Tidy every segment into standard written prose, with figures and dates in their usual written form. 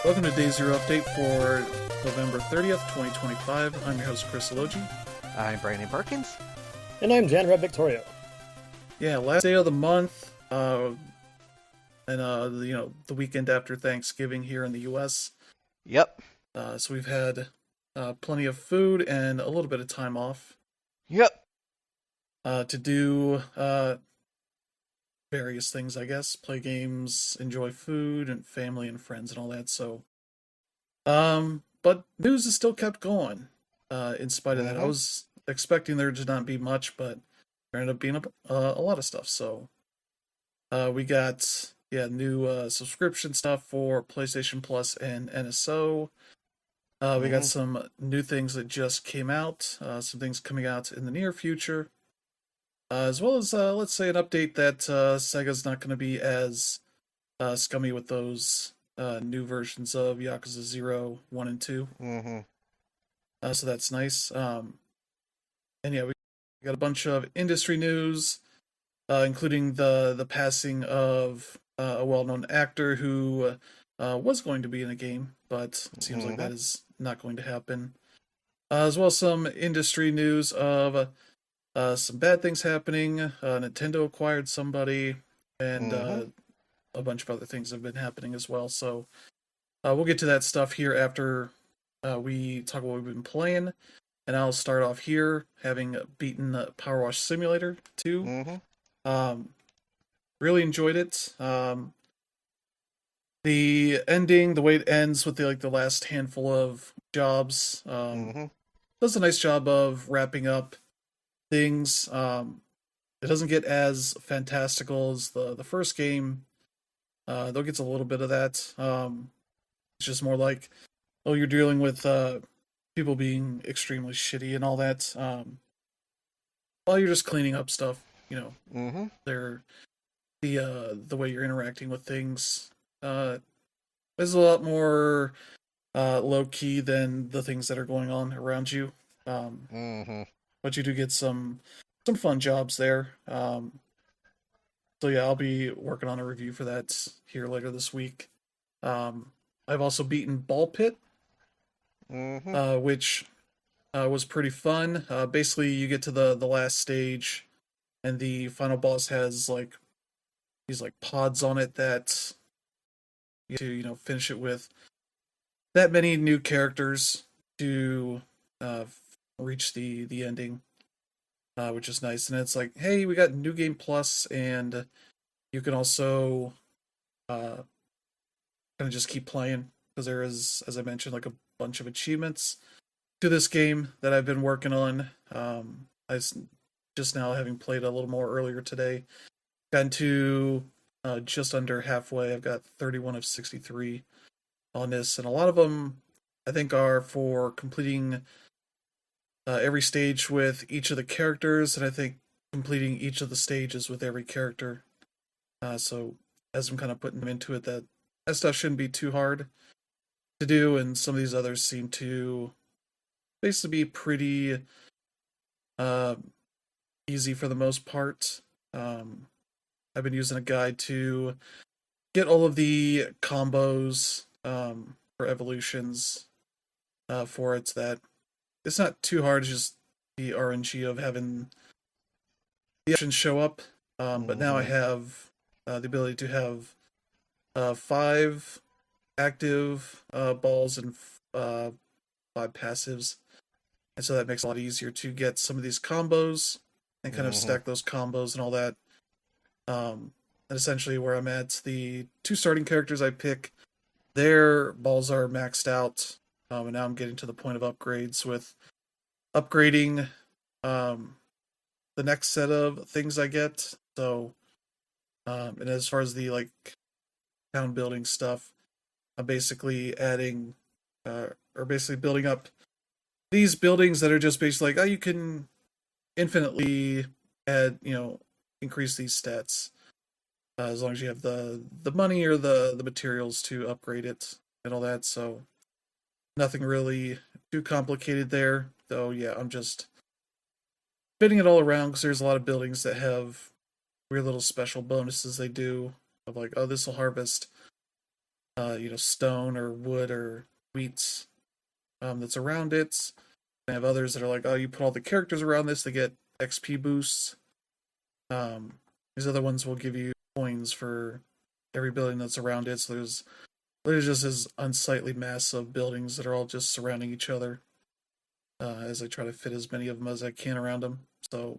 Welcome to Day Zero Update for November 30th, 2025. I'm your host, Chris Elogi. I'm Brandon Perkins. And I'm Jan Red Victorio. Yeah, last day of the month, the weekend after Thanksgiving here in the U.S. Yep. So we've had plenty of food and a little bit of time off Yep. to do various things, I guess. Play games, enjoy food, and family and friends and all that. But news is still kept going. In spite of that, I was expecting there to not be much, but there ended up being a lot of stuff. So we got new subscription stuff for PlayStation Plus and NSO. We got some new things that just came out, some things coming out in the near future, as well as let's say an update that Sega's not going to be as scummy with those new versions of Yakuza 0, 1, and 2. So that's nice. And yeah, we got a bunch of industry news, including the passing of a well-known actor who was going to be in a game, but it seems like that is not going to happen. As well as some industry news of some bad things happening. Nintendo acquired somebody, and a bunch of other things have been happening as well. So we'll get to that stuff here after we talk about what we've been playing. And I'll start off here, having beaten Power Wash Simulator 2. Really enjoyed it. The ending, the way it ends with the last handful of jobs, does a nice job of wrapping up things. It doesn't get as fantastical as the first game. Though it gets a little bit of that. It's just more like, oh, you're dealing with people being extremely shitty and all that. While you're just cleaning up stuff, they're the way you're interacting with things is a lot more low key than the things that are going on around you. But you do get some fun jobs there. So yeah, I'll be working on a review for that here later this week. I've also beaten Ball Pit, which was pretty fun. Basically, you get to the last stage, and the final boss has these pods on it that you have to finish it with that many new characters to reach the ending, which is nice. And it's like, hey, we got New Game Plus, and you can also kind of just keep playing, because there is, as I mentioned, like a bunch of achievements to this game that I've been working on. Just now, having played a little more earlier today, gotten to just under halfway. I've got 31 of 63 on this, and a lot of them I think are for completing every stage with each of the characters, and I think completing each of the stages with every character. So as I'm kind of putting them into it, that stuff shouldn't be too hard to do, and some of these others seem to basically be pretty easy for the most part. I've been using a guide to get all of the combos for evolutions for it, so that it's not too hard. It's just the RNG of having the options show up. But now I have the ability to have 5 active balls and 5 passives, and so that makes it a lot easier to get some of these combos and kind of stack those combos and all that. And essentially where I'm at, the 2 starting characters I pick, their balls are maxed out, and now I'm getting to the point of upgrades with upgrading the next set of things I get. So and as far as the town building stuff, I'm basically adding or basically building up these buildings that are just basically like, oh, you can infinitely add, increase these stats as long as you have the money or the materials to upgrade it and all that. So nothing really too complicated there, though. Yeah, I'm just fitting it all around, because there's a lot of buildings that have weird little special bonuses they do of like, oh, this will harvest stone or wood or wheat that's around it. I have others that are like, oh, you put all the characters around this, they get XP boosts. These other ones will give you coins for every building that's around it. So there's just this unsightly mass of buildings that are all just surrounding each other as I try to fit as many of them as I can around them. So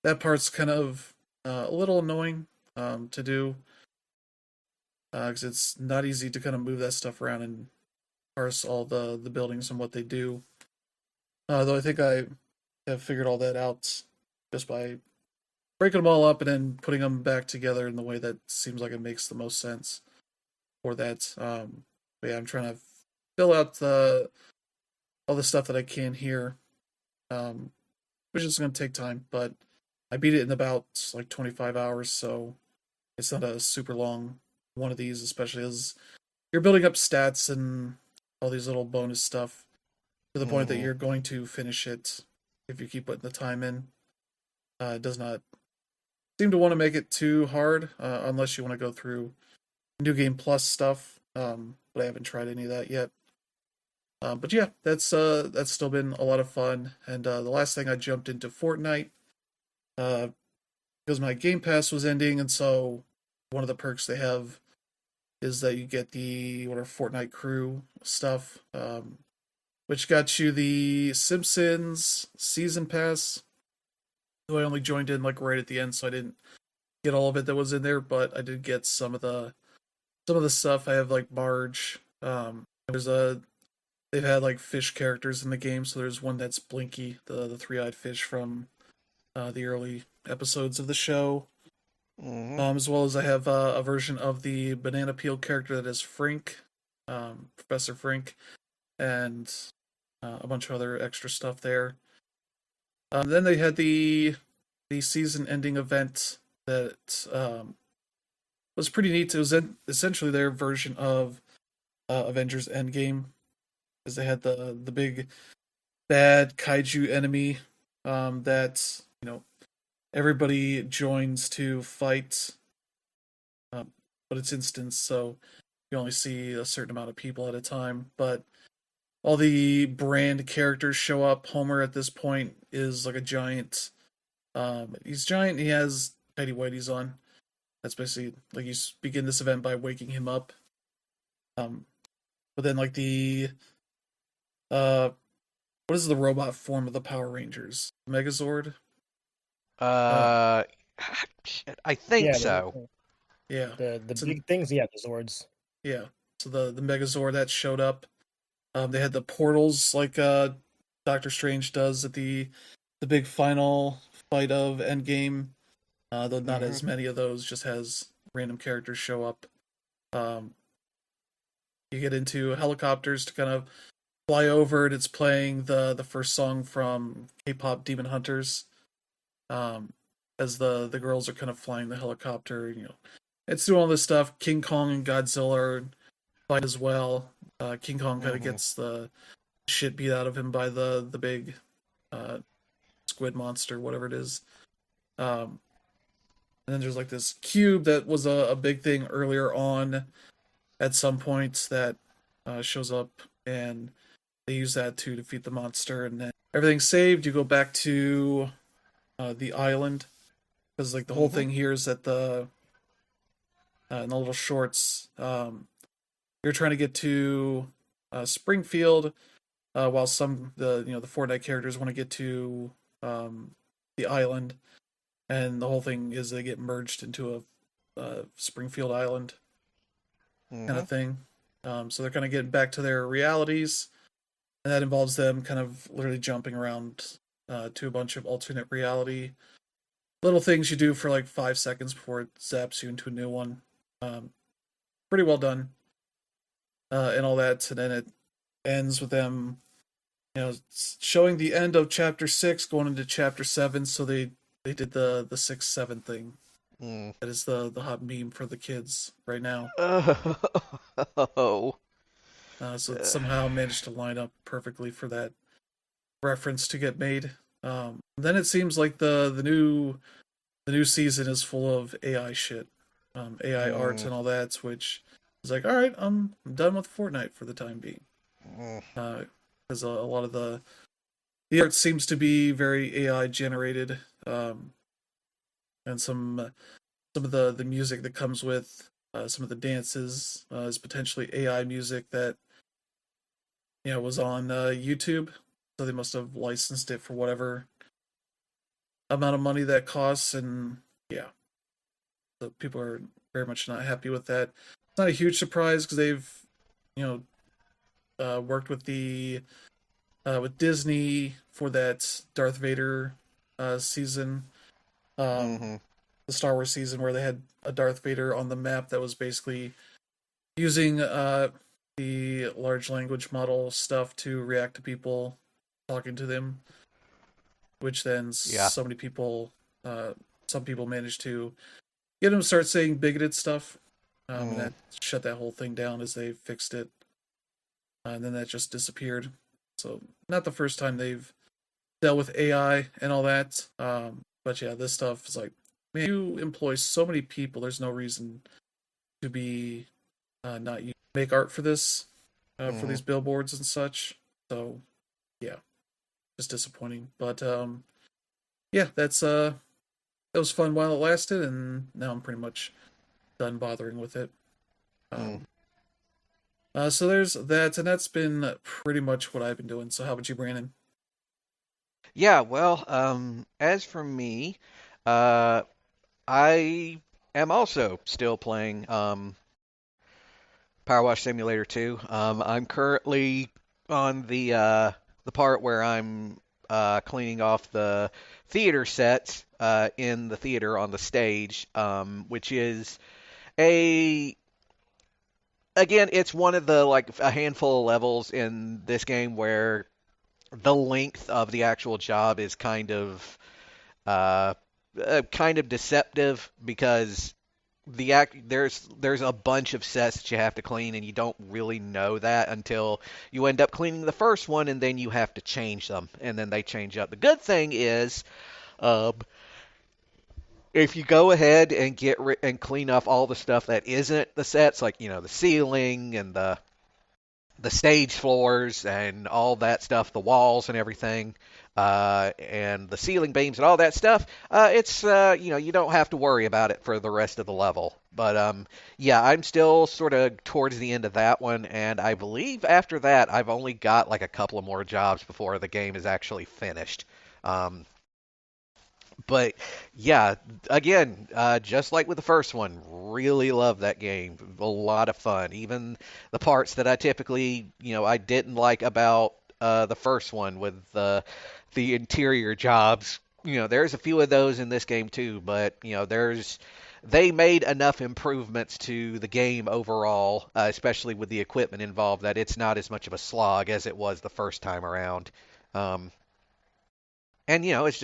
that part's kind of a little annoying to do because it's not easy to kind of move that stuff around and parse all the buildings and what they do. Though I think I have figured all that out just by breaking them all up and then putting them back together in the way that seems like it makes the most sense for that. But yeah, I'm trying to fill out all the stuff that I can here, which is going to take time. But I beat it in about like 25 hours, so it's not a super long one of these, especially as you're building up stats and all these little bonus stuff to the point that you're going to finish it if you keep putting the time in. It does not seem to want to make it too hard unless you want to go through New Game Plus stuff, but I haven't tried any of that yet. But yeah, that's still been a lot of fun. And the last thing I jumped into Fortnite because my Game Pass was ending, and so one of the perks they have is that you get the Fortnite crew stuff, which got you the Simpsons season pass. So I only joined in like right at the end, so I didn't get all of it that was in there, but I did get some of the stuff. I have like Marge. They've had like fish characters in the game, so there's one that's Blinky, the three-eyed fish from the early episodes of the show. As well as I have a version of the banana peel character that is Frink, Professor Frink, and a bunch of other extra stuff there. Then they had the season-ending event that was pretty neat. It was essentially their version of Avengers Endgame, because they had the big bad kaiju enemy that everybody joins to fight, but it's instance, so you only see a certain amount of people at a time. But all the brand characters show up. Homer at this point is like a giant. He's giant. He has tidy whities on. That's basically like you begin this event by waking him up. But then like the what is the robot form of the Power Rangers? Megazord. I think Yeah, so. Yeah. the So, big things, yeah, the Zords. yeah. So the Megazord that showed up. They had the portals like Doctor Strange does at the big final fight of Endgame. Though not as many of those, just has random characters show up. You get into helicopters to kind of fly over, and it's playing the first song from K-pop Demon Hunters. As the girls are kind of flying the helicopter, it's doing all this stuff. King Kong and Godzilla are fight as well. King Kong kind of gets the shit beat out of him by the big squid monster, whatever it is. And then there's like this cube that was a big thing earlier on at some point that shows up, and they use that to defeat the monster. And then everything's saved. You go back to the island, because like the whole thing here is that in the little shorts, you're trying to get to Springfield, while the Fortnite characters want to get to the island, and the whole thing is they get merged into a Springfield Island kind of thing. So they're kind of getting back to their realities, and that involves them kind of literally jumping around to a bunch of alternate reality little things you do for like 5 seconds before it zaps you into a new one. Pretty well done, and all that, and then it ends with them, showing the end of chapter 6, going into chapter 7. So they did the 6-7 thing. That is the hot meme for the kids right now. Oh. So it somehow managed to line up perfectly for that reference to get made. Then it seems like the new season is full of AI shit, AI art and all that, which was like, all right, I'm done with Fortnite for the time being. Mm. Because a lot of the art seems to be very AI generated, and some of the music that comes with some of the dances is potentially AI music that was on YouTube. So they must have licensed it for whatever amount of money that costs, and yeah, so people are very much not happy with that. It's not a huge surprise because they've you worked with the with Disney for that Darth Vader season, Mm-hmm. the Star Wars season where they had a Darth Vader on the map that was basically using the large language model stuff to react to people talking to them, which then Yeah. uh, some people managed to get him to start saying bigoted stuff, and Mm. that shut that whole thing down as they fixed it, and then that just disappeared. So not the first time they've dealt with AI and all that, but yeah, this stuff is like, man, you employ so many people. There's no reason to be not make art for this, for Mm-hmm. these billboards and such. So yeah, just disappointing. But yeah, that was fun while it lasted, and now I'm pretty much done bothering with it. Mm. Um, so there's that, and that's been pretty much what I've been doing. So how about you, Brandon? Yeah, well, as for me, uh, I am also still playing Power Wash Simulator 2. I'm currently on the part where I'm cleaning off the theater sets in the theater on the stage, which is a again, it's one of the like a handful of levels in this game where the length of the actual job is uh, kind of deceptive because there's a bunch of sets that you have to clean and you don't really know that until you end up cleaning the first one and then you have to change them and then they change up. The good thing is um, if you go ahead and and clean off all the stuff that isn't the sets, like the ceiling and the stage floors and all that stuff, the walls and everything, and the ceiling beams and all that stuff, it's you don't have to worry about it for the rest of the level. But yeah, I'm still sort of towards the end of that one, and I believe after that I've only got like a couple of more jobs before the game is actually finished. Um, but yeah, again, just like with the first one, really love that game. A lot of fun. Even the parts that I typically, I didn't like about the first one with the interior jobs. There's a few of those in this game too, but they made enough improvements to the game overall, especially with the equipment involved, that it's not as much of a slog as it was the first time around. Um, and it's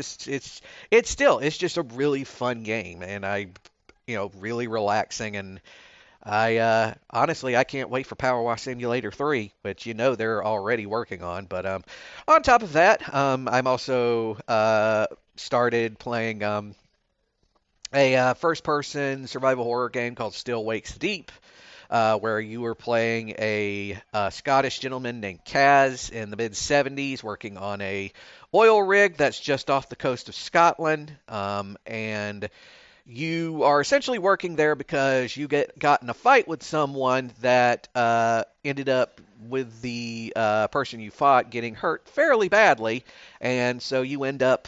just a really fun game, and really relaxing. And I honestly I can't wait for Power Wash Simulator 3, which they're already working on. But on top of that, I'm also started playing a first-person survival horror game called Still Wakes Deep, where you were playing a Scottish gentleman named Kaz in the mid 70s working on a oil rig that's just off the coast of Scotland. And you are essentially working there because you got in a fight with someone that ended up with the person you fought getting hurt fairly badly. And so you end up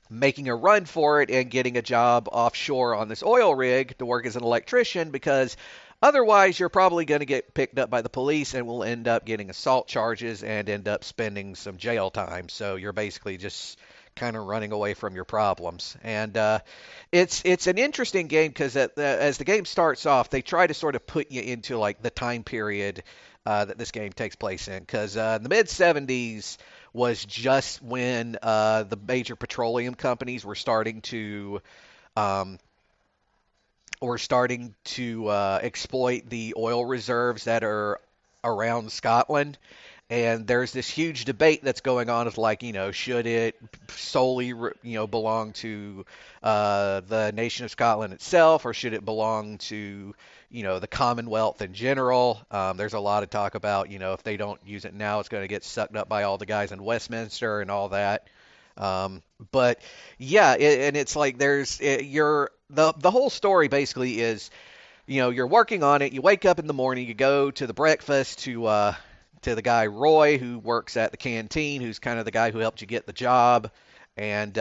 making a run for it and getting a job offshore on this oil rig to work as an electrician because otherwise you're probably going to get picked up by the police and will end up getting assault charges and end up spending some jail time. So you're basically just kind of running away from your problems. And it's an interesting game because as the game starts off, they try to sort of put you into like the time period that this game takes place in. Because in the mid 70s was just when the major petroleum companies um, were starting to exploit the oil reserves that are around Scotland. And there's this huge debate that's going on of like, should it solely, belong to the nation of Scotland itself, or should it belong to, the Commonwealth in general. There's a lot of talk about, if they don't use it now, it's going to get sucked up by all the guys in Westminster and all that. But yeah, and it's like the whole story basically is, you're working on it. You wake up in the morning, you go to the breakfast to the guy Roy who works at the canteen, who's kind of the guy who helped you get the job, and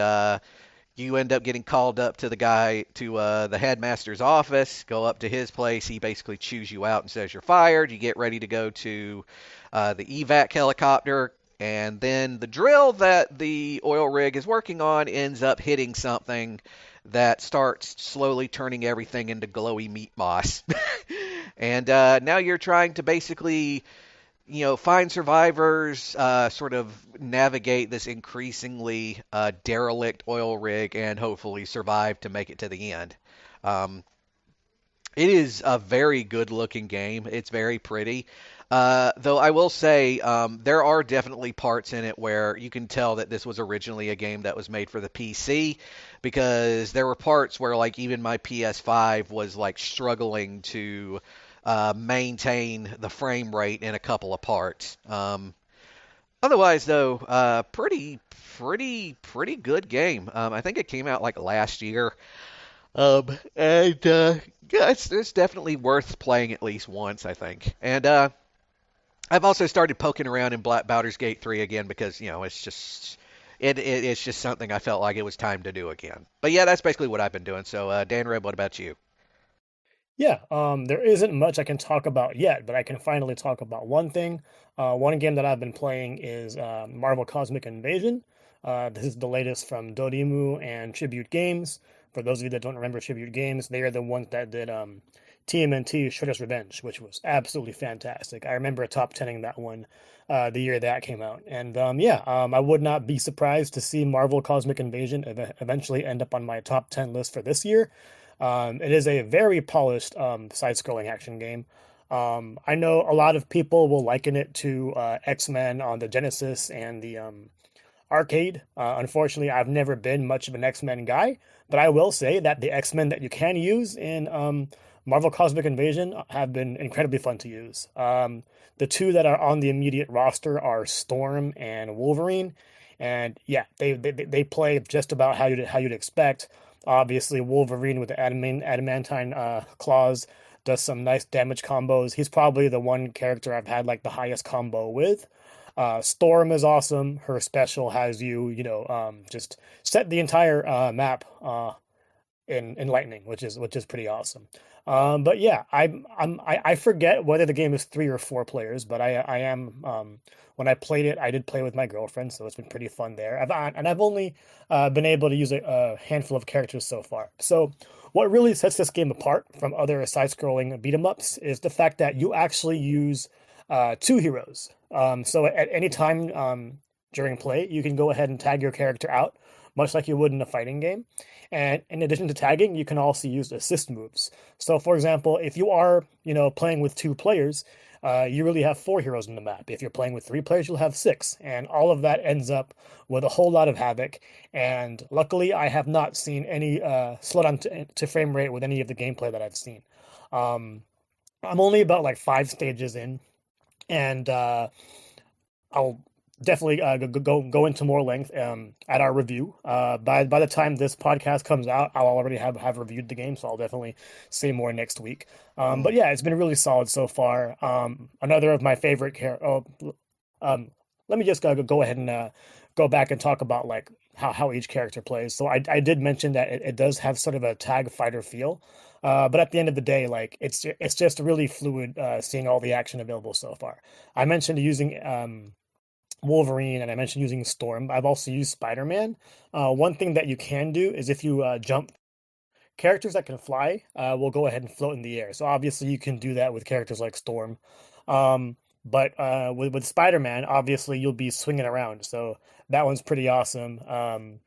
you end up getting called up to the headmaster's office. Go up to his place. He basically chews you out and says you're fired. You get ready to go to the evac helicopter. And then the drill that the oil rig is working on ends up hitting something that starts slowly turning everything into glowy meat moss. And now you're trying to basically, find survivors, sort of navigate this increasingly derelict oil rig, and hopefully survive to make it to the end. It is a very good-looking game. It's very pretty. Though I will say there are definitely parts in it where you can tell that this was originally a game that was made for the PC, because there were parts where like even my PS5 was like struggling to maintain the frame rate in a couple of parts. Otherwise, though, pretty good game. I think it came out like last year. And yeah, it's definitely worth playing at least once, I think. And I've also started poking around in Black Baldur's Gate 3 again because, it's just something I felt like it was time to do again. But yeah, that's basically what I've been doing. So, Dan Reb, what about you? Yeah, there isn't much I can talk about yet, but I can finally talk about one thing. One game that I've been playing is Marvel Cosmic Invasion. This is the latest from Dodimu and Tribute Games. For those of you that don't remember Tribute Games, they are the ones that did TMNT Shredder's Revenge, which was absolutely fantastic. I remember top 10ing that one the year that came out. And I would not be surprised to see Marvel Cosmic Invasion eventually end up on my top 10 list for this year. It is a very polished side-scrolling action game. I know a lot of people will liken it to X-Men on the Genesis and the arcade. Unfortunately, I've never been much of an X-Men guy, but I will say that the X-Men that you can use in Marvel Cosmic Invasion have been incredibly fun to use. The two that are on the immediate roster are Storm and Wolverine, and yeah, they play just about how you'd expect. Obviously, Wolverine with the adamantine claws does some nice damage combos. He's probably the one character I've had like the highest combo with. Storm is awesome. Her special has you, just set the entire map in lightning, which is pretty awesome. But yeah, I forget whether the game is 3 or 4 players, but I am when I played it, I did play with my girlfriend, so it's been pretty fun there. I've only been able to use a handful of characters so far. So what really sets this game apart from other side-scrolling beat 'em ups is the fact that you actually use 2 heroes. So at any time during play, you can go ahead and tag your character out, much like you would in a fighting game. And in addition to tagging, you can also use assist moves. So, for example, if you are, playing with 2 players, you really have 4 heroes in the map. If you're playing with 3 players, you'll have 6. And all of that ends up with a whole lot of havoc. And luckily, I have not seen any slowdown to frame rate with any of the gameplay that I've seen. I'm only about like 5 stages in, and I'll definitely go into more length at our review. By the time this podcast comes out, I'll already have reviewed the game, so I'll definitely say more next week. But yeah, it's been really solid so far. Another of my favorite let me just go ahead and go back and talk about like how each character plays. So I did mention that it does have sort of a tag fighter feel. But at the end of the day, like it's just really fluid seeing all the action available so far. I mentioned using Wolverine, and I mentioned using Storm. I've also used Spider-Man. One thing that you can do is if you jump, characters that can fly will go ahead and float in the air. So obviously you can do that with characters like Storm. But with Spider-Man, obviously you'll be swinging around. So that one's pretty awesome.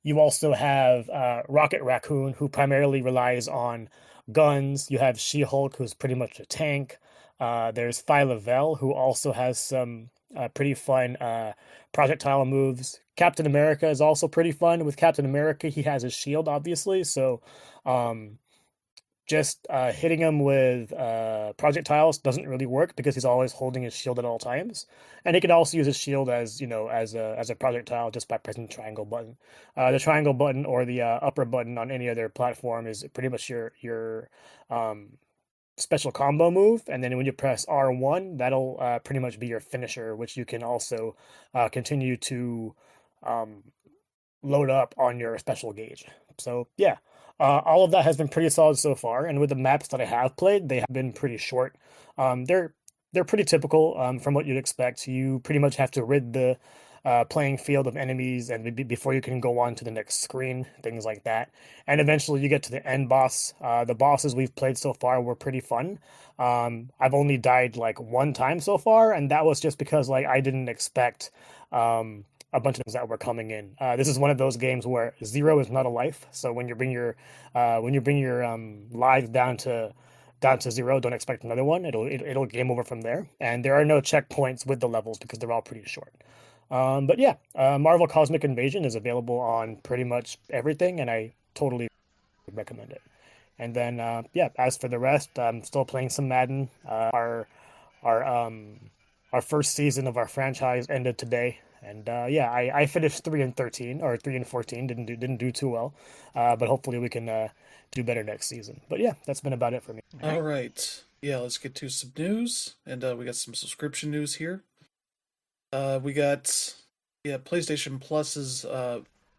You also have Rocket Raccoon, who primarily relies on guns. You have She-Hulk, who's pretty much a tank. There's Phyla-Vell, who also has some pretty fun projectile moves. Captain America is also pretty fun. With Captain America, he has his shield, obviously, so just hitting him with projectiles doesn't really work because he's always holding his shield at all times, and he can also use his shield as as a projectile just by pressing the triangle button. The triangle button or the upper button on any other platform is pretty much your um, special combo move, and then when you press R1, that'll pretty much be your finisher, which you can also continue to um, load up on your special gauge. So yeah, all of that has been pretty solid so far, and with the maps that I have played, they have been pretty short. They're pretty typical from what you'd expect. You pretty much have to rid the playing field of enemies, and before you can go on to the next screen, things like that. And eventually, you get to the end boss. The bosses we've played so far were pretty fun. I've only died like one time so far, and that was just because like I didn't expect. A bunch of things that were coming in. This is one of those games where zero is not a life. So when you bring your lives down to zero, don't expect another one. It'll game over from there. And there are no checkpoints with the levels because they're all pretty short. But yeah, Marvel Cosmic Invasion is available on pretty much everything, and I totally recommend it. And then yeah, as for the rest, I'm still playing some Madden. Our our first season of our franchise ended today, and yeah, I finished 3-13 or 3-14. Didn't do too well, but hopefully we can do better next season. But yeah, that's been about it for me. All right. All right. Yeah, let's get to some news, and we got some subscription news here. We got PlayStation Plus's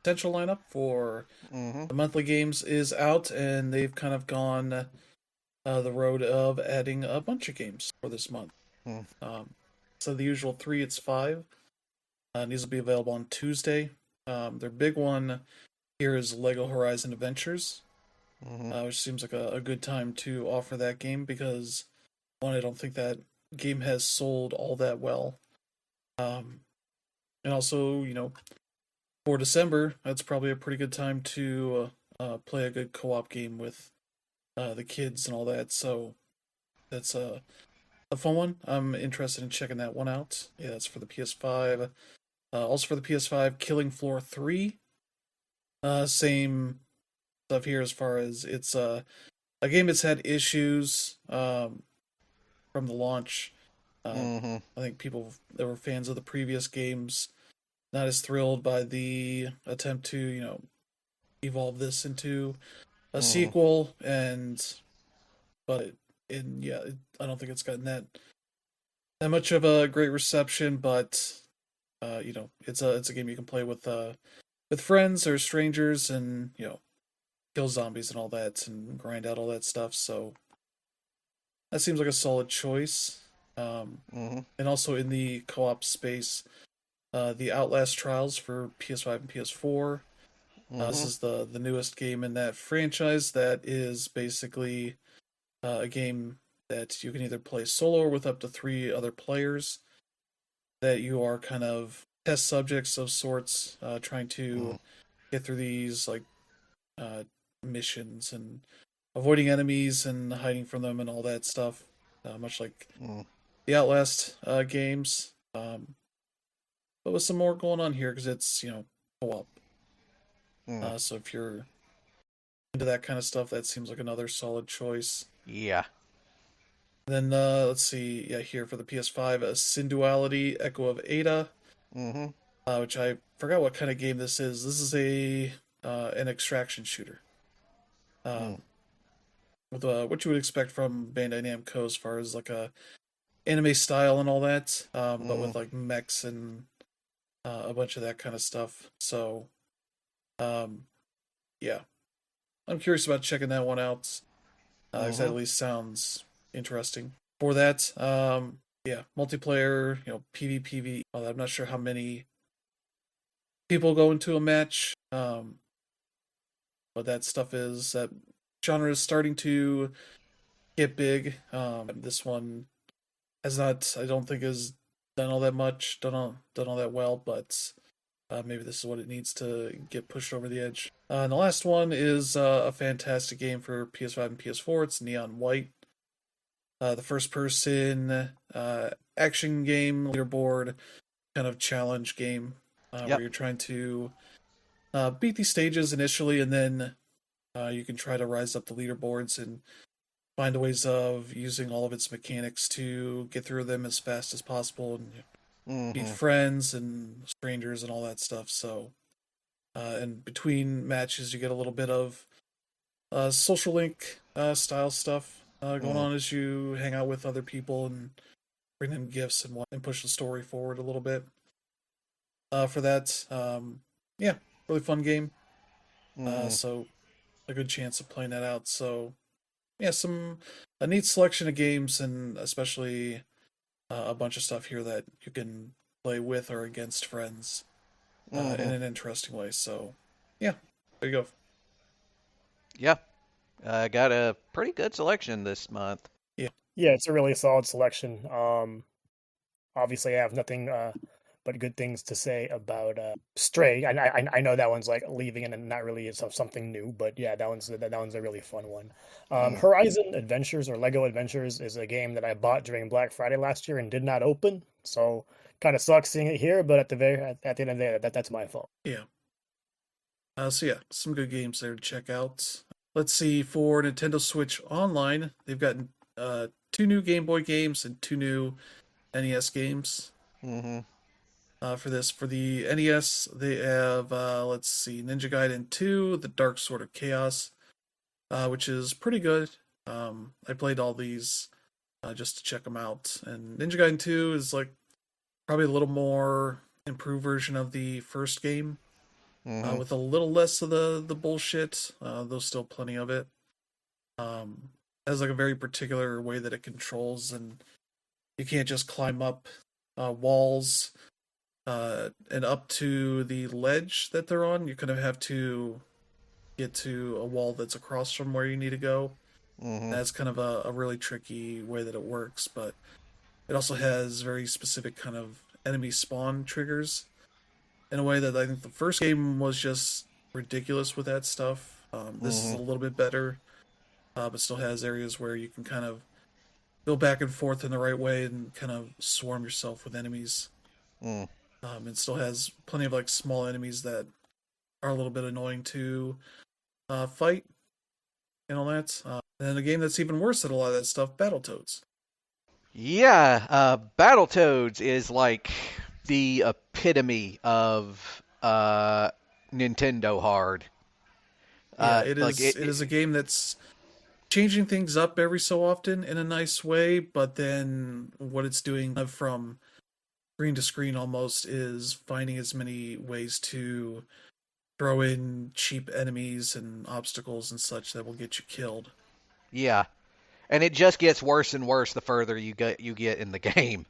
potential lineup for Mm-hmm. the monthly games is out, and they've kind of gone the road of adding a bunch of games for this month. Mm. So the usual three, it's five. These will be available on Tuesday. Their big one here is Lego Horizon Adventures, Mm-hmm. which seems like a good time to offer that game because, one, I don't think that game has sold all that well. Um, and also, for December, that's probably a pretty good time to play a good co-op game with the kids and all that. So that's a fun one. I'm interested in checking that one out. Yeah, that's for the PS5. Also for the PS5, Killing Floor 3. Same stuff here as far as it's a game that's had issues from the launch. Mm-hmm. I think people that were fans of the previous games not as thrilled by the attempt to, evolve this into a Mm-hmm. sequel, but I don't think it's gotten that much of a great reception. But it's a game you can play with friends or strangers, and kill zombies and all that, and grind out all that stuff. So that seems like a solid choice. Mm-hmm. And also in the co-op space, the Outlast Trials for PS5 and PS4. This Mm-hmm. is the newest game in that franchise that is basically a game that you can either play solo or with up to three other players. That you are kind of test subjects of sorts, trying to get through these like uh, missions and avoiding enemies and hiding from them and all that stuff. Much like Mm-hmm. the Outlast games, but with some more going on here because it's co-op. Mm-hmm. So if you're into that kind of stuff, that seems like another solid choice. Yeah. Then let's see, yeah, here for the PS5, Synduality: Echo of Ada, Mm-hmm. which I forgot what kind of game this is. This is a an extraction shooter. Mm-hmm. With what you would expect from Bandai Namco as far as like a anime style and all that, but with like mechs and a bunch of that kind of stuff. So, um, yeah, I'm curious about checking that one out. 'Cause that Mm-hmm. at least sounds interesting. For that, yeah, multiplayer, PvPv. I'm not sure how many people go into a match, but that genre is starting to get big. This one has not, I don't think, has done all that much, done all that well, but maybe this is what it needs to get pushed over the edge. And the last one is a fantastic game for PS5 and PS4. It's Neon White, the first-person action game leaderboard kind of challenge game where Yep. you're trying to beat these stages initially, and then You can try to rise up the leaderboards and find ways of using all of its mechanics to get through them as fast as possible and meet Mm-hmm. friends and strangers and all that stuff. So, and between matches, you get a little bit of social link style stuff going Mm. on as you hang out with other people and bring them gifts and push the story forward a little bit. For that, yeah, really fun game. Mm-hmm. So a good chance of playing that out. So yeah, a neat selection of games and especially a bunch of stuff here that you can play with or against friends in Mm-hmm. an interesting way. So yeah, there you go. Yeah. Got a pretty good selection this month. Yeah, Yeah, it's a really solid selection. Obviously, I have nothing but good things to say about Stray. I know that one's like leaving and not really something new, but yeah, that one's a really fun one. Mm. Horizon Adventures or Lego Adventures is a game that I bought during Black Friday last year and did not open, so kind of sucks seeing it here. But at the end of the day, that's my fault. yeah. So yeah, some good games there to check out. Let's see, for Nintendo Switch Online, they've got two new Game Boy games and two new NES games. Mm-hmm. For the NES, they have let's see, Ninja Gaiden 2, The Dark Sword of Chaos, which is pretty good. I played all these just to check them out, and Ninja Gaiden 2 is like probably a little more improved version of the first game, Mm-hmm. with a little less of the bullshit. Though still plenty of it. Has like a very particular way that it controls, and you can't just climb up walls and up to the ledge that they're on. You kind of have to get to a wall that's across from where you need to go. Mm-hmm. That's kind of a really tricky way that it works, but it also has very specific kind of enemy spawn triggers in a way that I think the first game was just ridiculous with that stuff. This is Mm-hmm. a little bit better, but still has areas where you can kind of go back and forth in the right way and kind of swarm yourself with enemies. Mm. It still has plenty of like small enemies that are a little bit annoying to fight and all that. And a game that's even worse than a lot of that stuff, Battletoads. Yeah, Battletoads is like the epitome of Nintendo hard. Yeah, Like It is a game that's changing things up every so often in a nice way, but then what it's doing from screen to screen almost is finding as many ways to throw in cheap enemies and obstacles and such that will get you killed. yeah, and it just gets worse and worse the further you get in the game.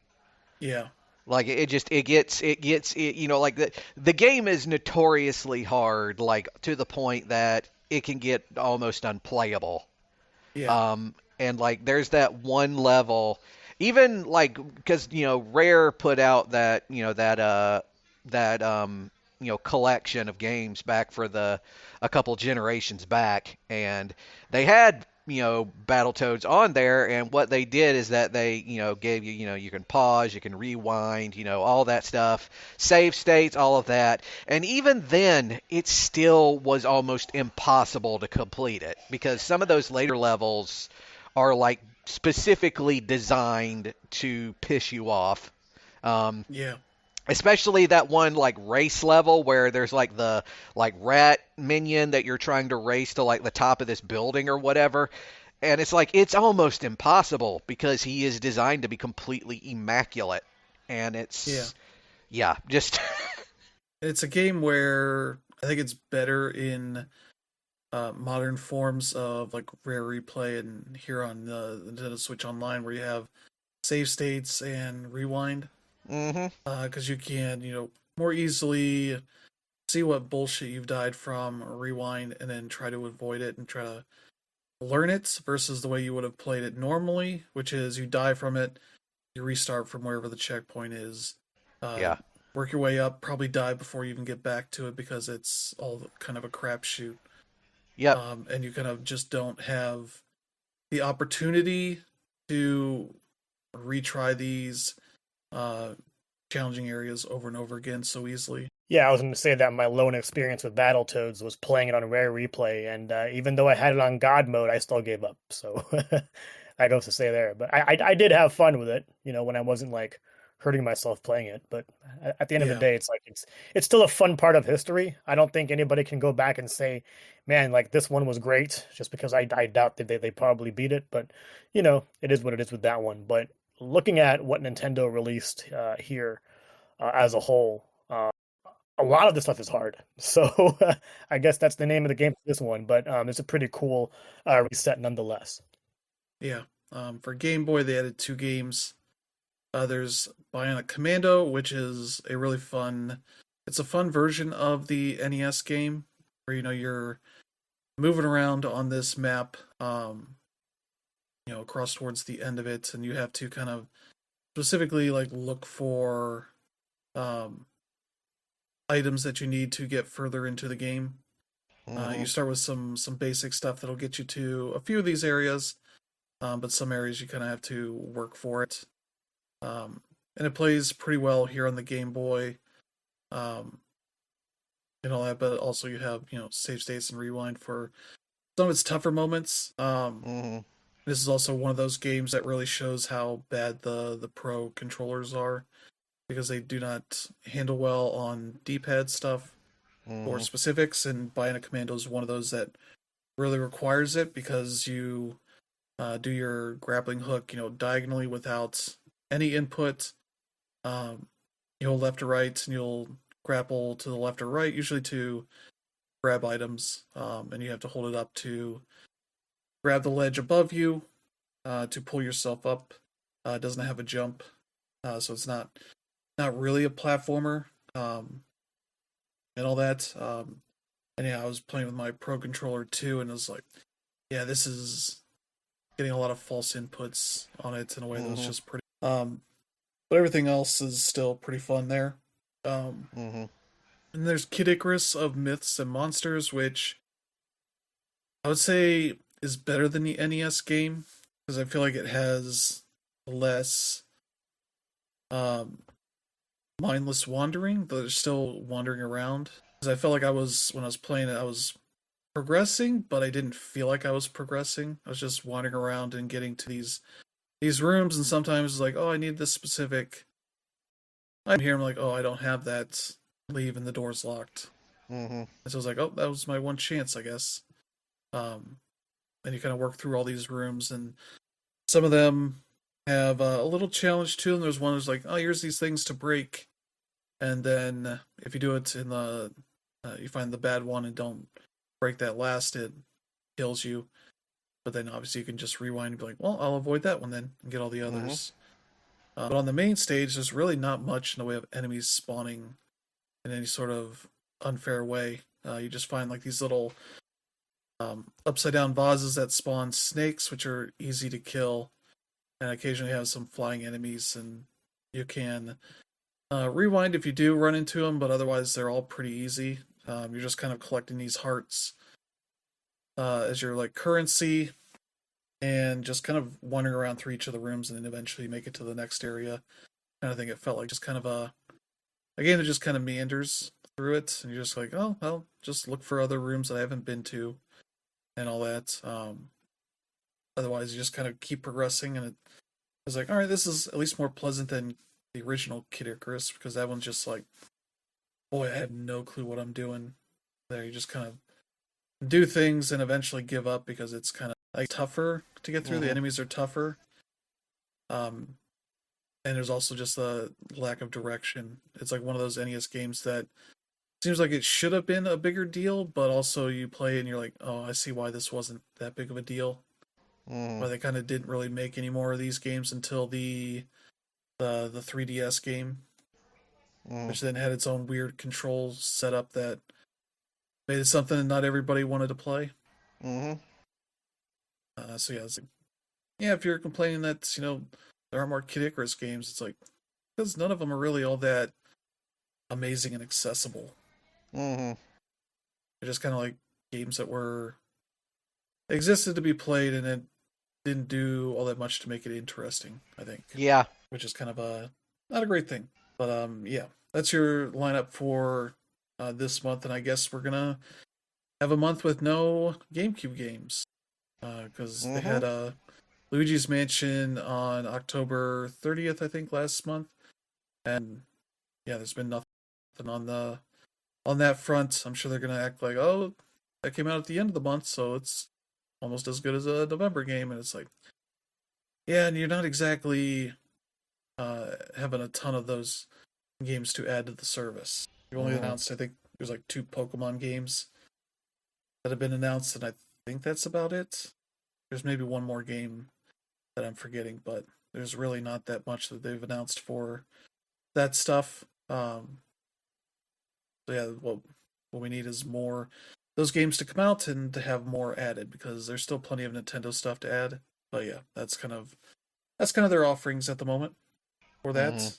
Yeah, Like like the game is notoriously hard, like to the point that it can get almost unplayable. yeah, And like there's that one level, even like because Rare put out that collection of games back for the a couple generations back, and they had Battletoads on there, and what they did is that they gave you can pause, you can rewind, all that stuff, save states, all of that, and even then it still was almost impossible to complete it because some of those later levels are like specifically designed to piss you off. Um, yeah, Especially that one like race level where there's like the like rat minion that you're trying to race to like the top of this building or whatever. And it's like it's almost impossible because he is designed to be completely immaculate. And yeah. it's yeah, just It's a game where I think it's better in modern forms of like rare replay and here on the Nintendo Switch Online where you have save states and rewind mhm. because you can more easily see what bullshit you've died from or rewind and then try to avoid it and try to learn it versus the way you would have played it normally, which is you die from it, you restart from wherever the checkpoint is, uh, Yeah. work your way up, probably die before you even get back to it because it's all kind of a crapshoot. Yep. And you kind of just don't have the opportunity to retry these uh, challenging areas over and over again so easily. Yeah, I was going to say that my lone experience with Battletoads was playing it on Rare Replay, and even though I had it on God mode, I still gave up. So that goes to say there. But I did have fun with it, when I wasn't like hurting myself playing it. But at the end of the Yeah, day, it's still a fun part of history. I don't think anybody can go back and say, man, like this one was great, just because I doubt that they probably beat it. But it is what it is with that one. But looking at what Nintendo released here as a whole. A lot of the stuff is hard. So I guess that's the name of the game for this one, but it's a pretty cool reset nonetheless. yeah. For Game Boy, they added 2 games. There's Bionic Commando, which is a really fun. It's a fun version of the NES game where you're moving around on this map, across towards the end of it, and you have to kind of specifically like look for um, items that you need to get further into the game. You Mm-hmm. start with some basic stuff that'll get you to a few of these areas, but some areas you kind of have to work for it. And it plays pretty well here on the Game Boy, um, and all that. But also you have save states and rewind for some of its tougher moments. Mm-hmm. This is also one of those games that really shows how bad the Pro controllers are because they do not handle well on D-pad stuff or Mm-hmm. specifics. And Bionic Commando is one of those that really requires it because you do your grappling hook, diagonally without any input. Um, you'll left or right, and you'll grapple to the left or right, usually to grab items, and you have to hold it up to grab the ledge above you to pull yourself up. It doesn't have a jump, so it's not really a platformer, and all that. And yeah, I was playing with my Pro controller too, and it was like, yeah, this is getting a lot of false inputs on it in a way that was Mm-hmm. just pretty. But everything else is still pretty fun there. Um, Mm-hmm. and there's Kid Icarus of Myths and Monsters, which I would say is better than the NES game because I feel like it has less um, mindless wandering. They're still wandering around because I felt like when I was playing it, I was progressing, but I didn't feel like I was progressing. I was just wandering around and getting to these rooms, and sometimes it's like, oh, I need this specific. I'm here. I'm like, oh, I don't have that. Leave, and the door's locked. Mm-hmm. And so I was like, oh, that was my one chance, I guess. Um, and you kind of work through all these rooms, and some of them have a little challenge to them. There's one that's like, oh, here's these things to break, and then if you do it in you find the bad one and don't break that last, it kills you. But then obviously you can just rewind and be like, well, I'll avoid that one then and get all the Mm-hmm. others. But on the main stage, there's really not much in the way of enemies spawning in any sort of unfair way. You just find like these little upside down vases that spawn snakes, which are easy to kill, and occasionally have some flying enemies. And you can rewind if you do run into them, but otherwise they're all pretty easy. You're just kind of collecting these hearts as your like currency, and just kind of wandering around through each of the rooms, and then eventually make it to the next area. And I think it felt like just kind of a game that just kind of meanders through it, and you're just like, oh, well, just look for other rooms that I haven't been to, and all that. Otherwise, you just kind of keep progressing, and it's like, all right, this is at least more pleasant than the original Kid Icarus, because that one's just like, boy, I have no clue what I'm doing. There, you just kind of do things and eventually give up because it's kind of like tougher to get through. The Mm-hmm. enemies are tougher, um, and there's also just a lack of direction. It's like one of those NES games that seems like it should have been a bigger deal, but also you play it and you're like, oh, I see why this wasn't that big of a deal. Mm-hmm. Why they kind of didn't really make any more of these games until the 3DS game, Mm-hmm. which then had its own weird control setup that made it something that not everybody wanted to play. Mm-hmm. So yeah, yeah, if you're complaining that there aren't more Kid Icarus games, it's like because none of them are really all that amazing and accessible. Mm-hmm. They're just kind of like games that were existed to be played, and it didn't do all that much to make it interesting. I think, Yeah. which is kind of not a great thing. But yeah, that's your lineup for this month, and I guess we're gonna have a month with no GameCube games because they had Luigi's Mansion on October 30th, I think, last month, and yeah, there's been nothing on that front. I'm sure they're gonna act like, oh, that came out at the end of the month, so it's almost as good as a November game, and it's like, yeah, and you're not exactly having a ton of those games to add to the service. You only announced, I think, there's like 2 Pokemon games that have been announced, and I think that's about it. There's maybe one more game that I'm forgetting, but there's really not that much that they've announced for that stuff. So yeah, what we need is more those games to come out and to have more added because there's still plenty of Nintendo stuff to add. But yeah, that's kind of their offerings at the moment for that.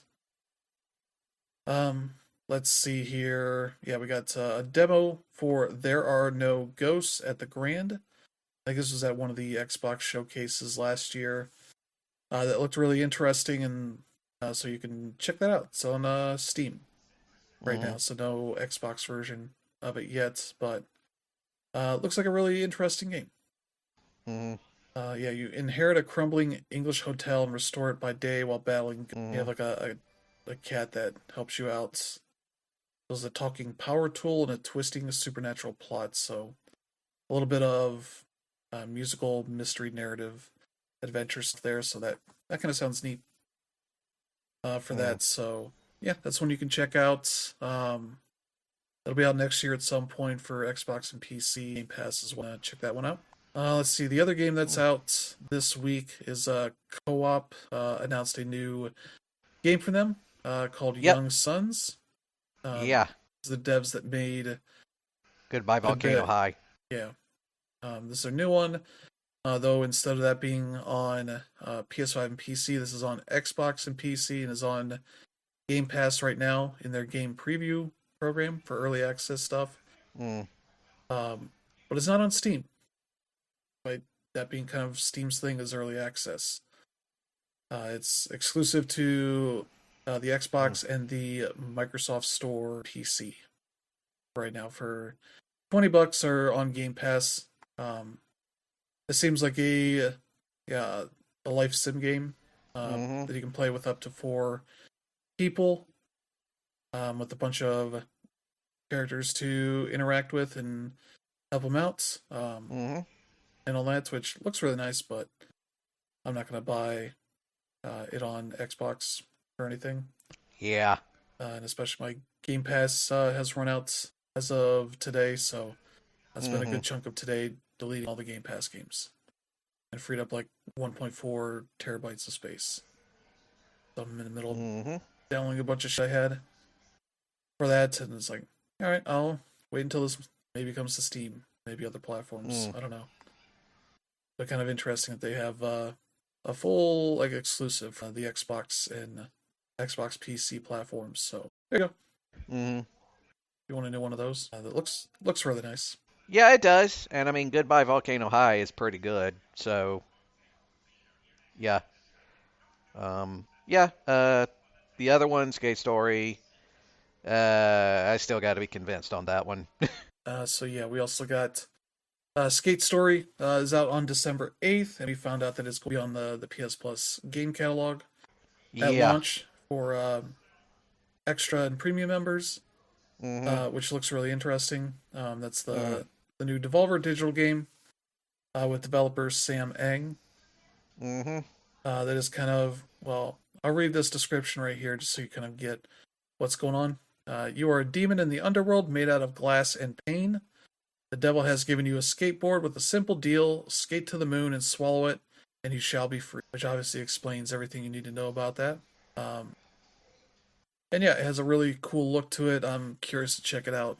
Let's see here. Yeah, we got a demo for There Are No Ghosts at the Grand. I think this was at one of the Xbox showcases last year. That looked really interesting, and so you can check that out. It's on Steam right now, so no Xbox version of it yet, but looks like a really interesting game. Yeah, you inherit a crumbling English hotel and restore it by day while battling. You have like a cat that helps you out. There's a talking power tool and a twisting supernatural plot, so a little bit of musical mystery narrative adventures there, so that kind of sounds neat for that. So yeah, that's one you can check out. It'll be out next year at some point for Xbox and PC. Game Pass as well. Check that one out. Let's see. The other game that's out this week is Co-op. Announced a new game for them called Young Sons. Yeah. It's the devs that made Goodbye Volcano High. Yeah. This is a new one. Though instead of that being on PS5 and PC, this is on Xbox and PC and is on Game Pass right now in their game preview program for early access stuff. But it's not on Steam. Right? That being kind of Steam's thing is early access. It's exclusive to the Xbox and the Microsoft Store PC right now for $20 or on Game Pass. It seems like a life sim game that you can play with up to 4 people, with a bunch of characters to interact with and help them out, and all that, which looks really nice, but I'm not going to buy it on Xbox or anything. Yeah. And especially my Game Pass has run out as of today, so I spent a good chunk of today deleting all the Game Pass games and freed up like 1.4 terabytes of space. So I'm in the middle of downloading a bunch of shit I had for that, and it's like, all right, I'll wait until this maybe comes to Steam, maybe other platforms. I don't know. But kind of interesting that they have a full like exclusive for the Xbox and Xbox PC platforms. So there you go. You want to know one of those? That looks really nice. Yeah, it does. And I mean, Goodbye Volcano High is pretty good. So yeah. The other one, Skate Story, I still got to be convinced on that one. So yeah, we also got Skate Story is out on December 8th, and we found out that it's going to be on the PS Plus game catalog at launch for extra and premium members, which looks really interesting. That's the new Devolver Digital game with developer Sam Eng. That is kind of, well, I'll read this description right here just so you kind of get what's going on. You are a demon in the underworld made out of glass and pain. The devil has given you a skateboard with a simple deal: skate to the moon and swallow it, and you shall be free. Which obviously explains everything you need to know about that. And yeah, it has a really cool look to it. I'm curious to check it out.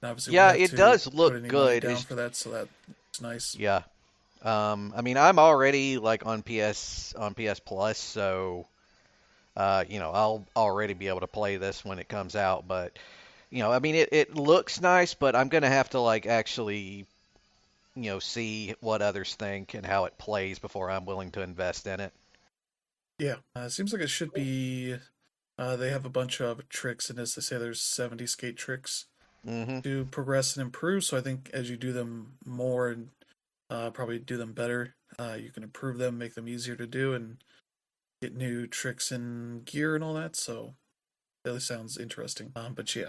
And obviously, yeah, it does look good. Down for that, so that's nice. Yeah. I mean, I'm already like on PS Plus, so I'll already be able to play this when it comes out. But I mean, it looks nice, but I'm gonna have to like actually see what others think and how it plays before I'm willing to invest in it. Yeah, it seems like it should be. They have a bunch of tricks in this. They say there's 70 skate tricks Mm-hmm. to progress and improve. So I think as you do them more and probably do them better, you can improve them, make them easier to do, and get new tricks and gear and all that. So that sounds interesting. But yeah,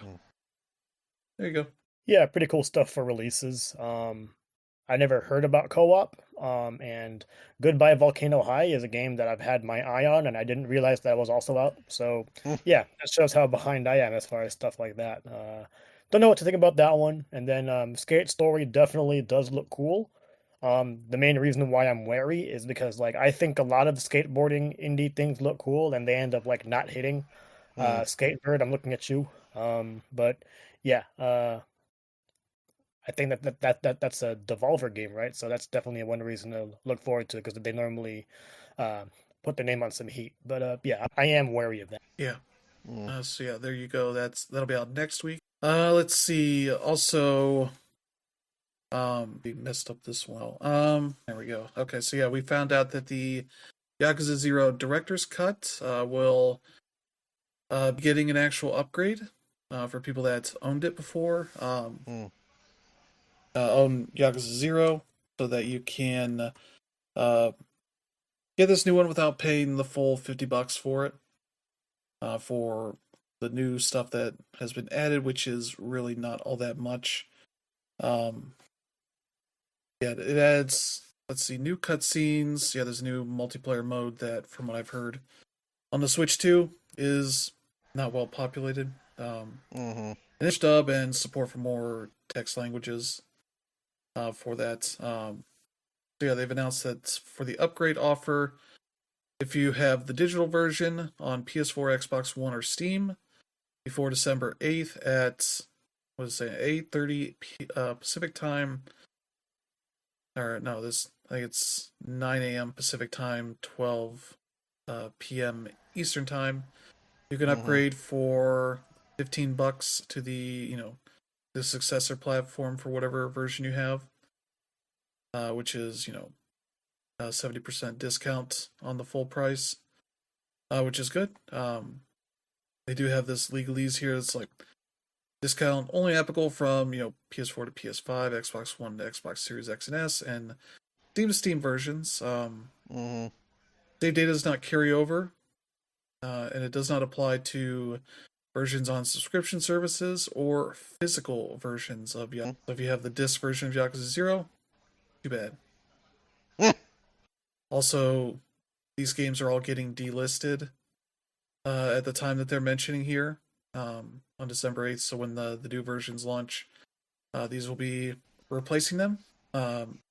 there you go. Yeah, pretty cool stuff for releases. I never heard about co-op. And Goodbye Volcano High is a game that I've had my eye on, and I didn't realize that was also out. So yeah, that shows how behind I am as far as stuff like that. Don't know what to think about that one. And then Skate Story definitely does look cool. The main reason why I'm wary is because like I think a lot of the skateboarding indie things look cool, and they end up like not hitting. Mm-hmm. Skatebird, I'm looking at you. But yeah, I think that's a Devolver game, right? So that's definitely one reason to look forward to it because they normally uh, put their name on some heat. But yeah, I am wary of that. Yeah. Mm-hmm. So yeah, there you go. That'll be out next week. Let's see. Also, we messed up this one. There we go. Okay, so yeah, we found out that the Yakuza 0 Director's Cut will be getting an actual upgrade for people that owned it before. Own Yakuza 0 so that you can uh, get this new one without paying the full $50 for it. For the new stuff that has been added, which is really not all that much. Um, yeah, it adds, let's see, new cutscenes. Yeah, there's a new multiplayer mode that, from what I've heard, on the Switch 2 is not well populated. Mm-hmm. English dub and support for more text languages for that. So yeah, they've announced that for the upgrade offer, if you have the digital version on PS4, Xbox One, or Steam before December 8th at what is it, 8:30 Pacific time, or no, this I think it's 9 a.m. Pacific time, 12 p.m. Eastern time. You can Mm-hmm. upgrade for $15 to the successor platform for whatever version you have, which is 70% discount on the full price, which is good. They do have this legalese here. It's like discount only applicable from PS4 to PS5, Xbox One to Xbox Series X and S, and Steam to Steam versions. Mm-hmm. Save data does not carry over, and it does not apply to versions on subscription services or physical versions of Yakuza. So if you have the disc version of Yakuza 0, too bad. Also, these games are all getting delisted at the time that they're mentioning here on December 8th. So when the new versions launch, these will be replacing them,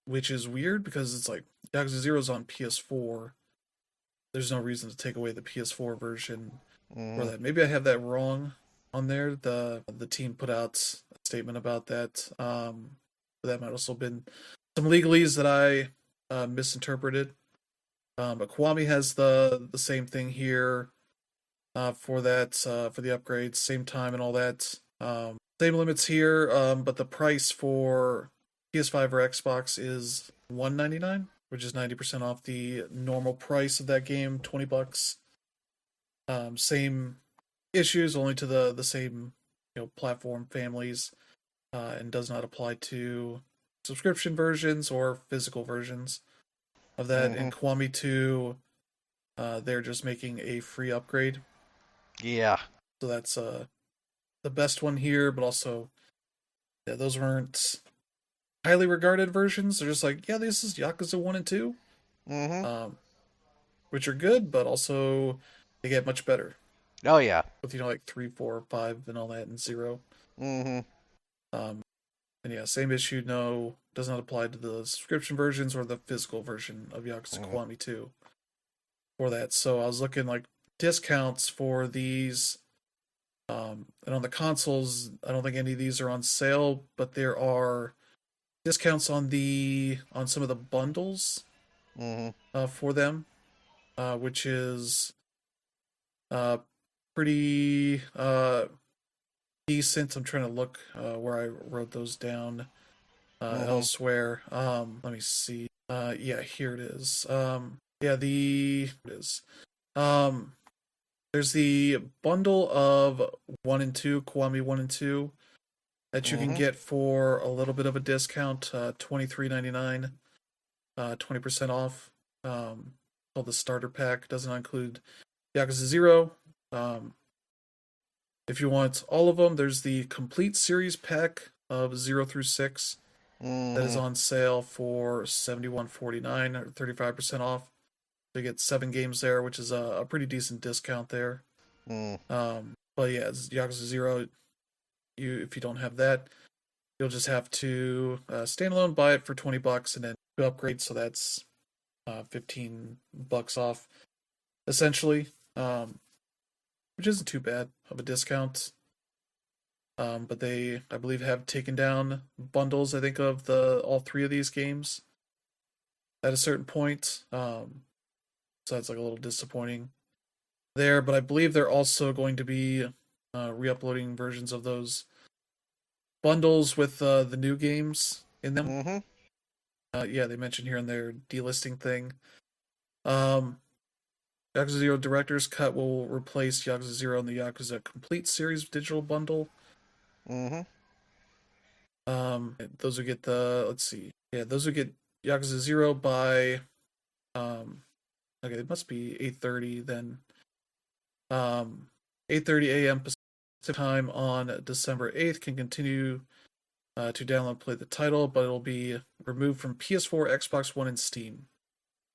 which is weird because it's like Yakuza 0 is on PS4. There's no reason to take away the PS4 version for that. Maybe I have that wrong on there. The team put out a statement about that. But that might also have been some legalese that I misinterpreted. But Kiwami has the same thing here for that for the upgrades, same time and all that. Same limits here, but the price for PS5 or Xbox is $199, which is 90% off the normal price of that game, $20. Same issues, only to the same platform families, and does not apply to subscription versions or physical versions of that. Mm-hmm. And Kiwami 2, they're just making a free upgrade. Yeah. So that's the best one here, but also yeah, those weren't highly regarded versions. They're just like, yeah, this is Yakuza 1 and 2, Mm-hmm. which are good, but also they get much better Oh yeah. with like 3, 4, 5, and all that, and 0. Mm-hmm. Um, and yeah, same issue. No, does not apply to the subscription versions or the physical version of Yakuza Mm-hmm. Kiwami 2 for that. So I was looking like discounts for these. And on the consoles, I don't think any of these are on sale, but there are discounts on some of the bundles Mm-hmm. for them, which is uh, pretty decent. I'm trying to look where I wrote those down Mm-hmm. elsewhere. Let me see. Yeah, here it is. It is. Um, there's the bundle of 1 and 2, Kiwami 1 and 2. that you can get for a little bit of a discount, $23.99, 20% off. Called the starter pack. Doesn't include Yakuza 0. If you want all of them, there's the complete series pack of 0 through 6 that is on sale for $71.49 or 35% off. So you get 7 games there, which is a pretty decent discount there. But yeah, it's Yakuza 0. If you don't have that, you'll just have to standalone buy it for $20 and then upgrade. So that's $15 off, essentially, which isn't too bad of a discount. But they, I believe, have taken down bundles, I think, of all 3 of these games at a certain point. So that's like a little disappointing there. But I believe they're also going to be re-uploading versions of those bundles with the new games in them. Yeah, they mentioned here in their delisting thing. Yakuza 0 Director's Cut will replace Yakuza 0 and the Yakuza Complete Series digital bundle. Those would get let's see. Yeah, those would get Yakuza 0 by okay, it must be 8:30 then. 8:30 a.m. Pacific time on December 8th can continue to download and play the title, but it'll be removed from PS4, Xbox One, and Steam,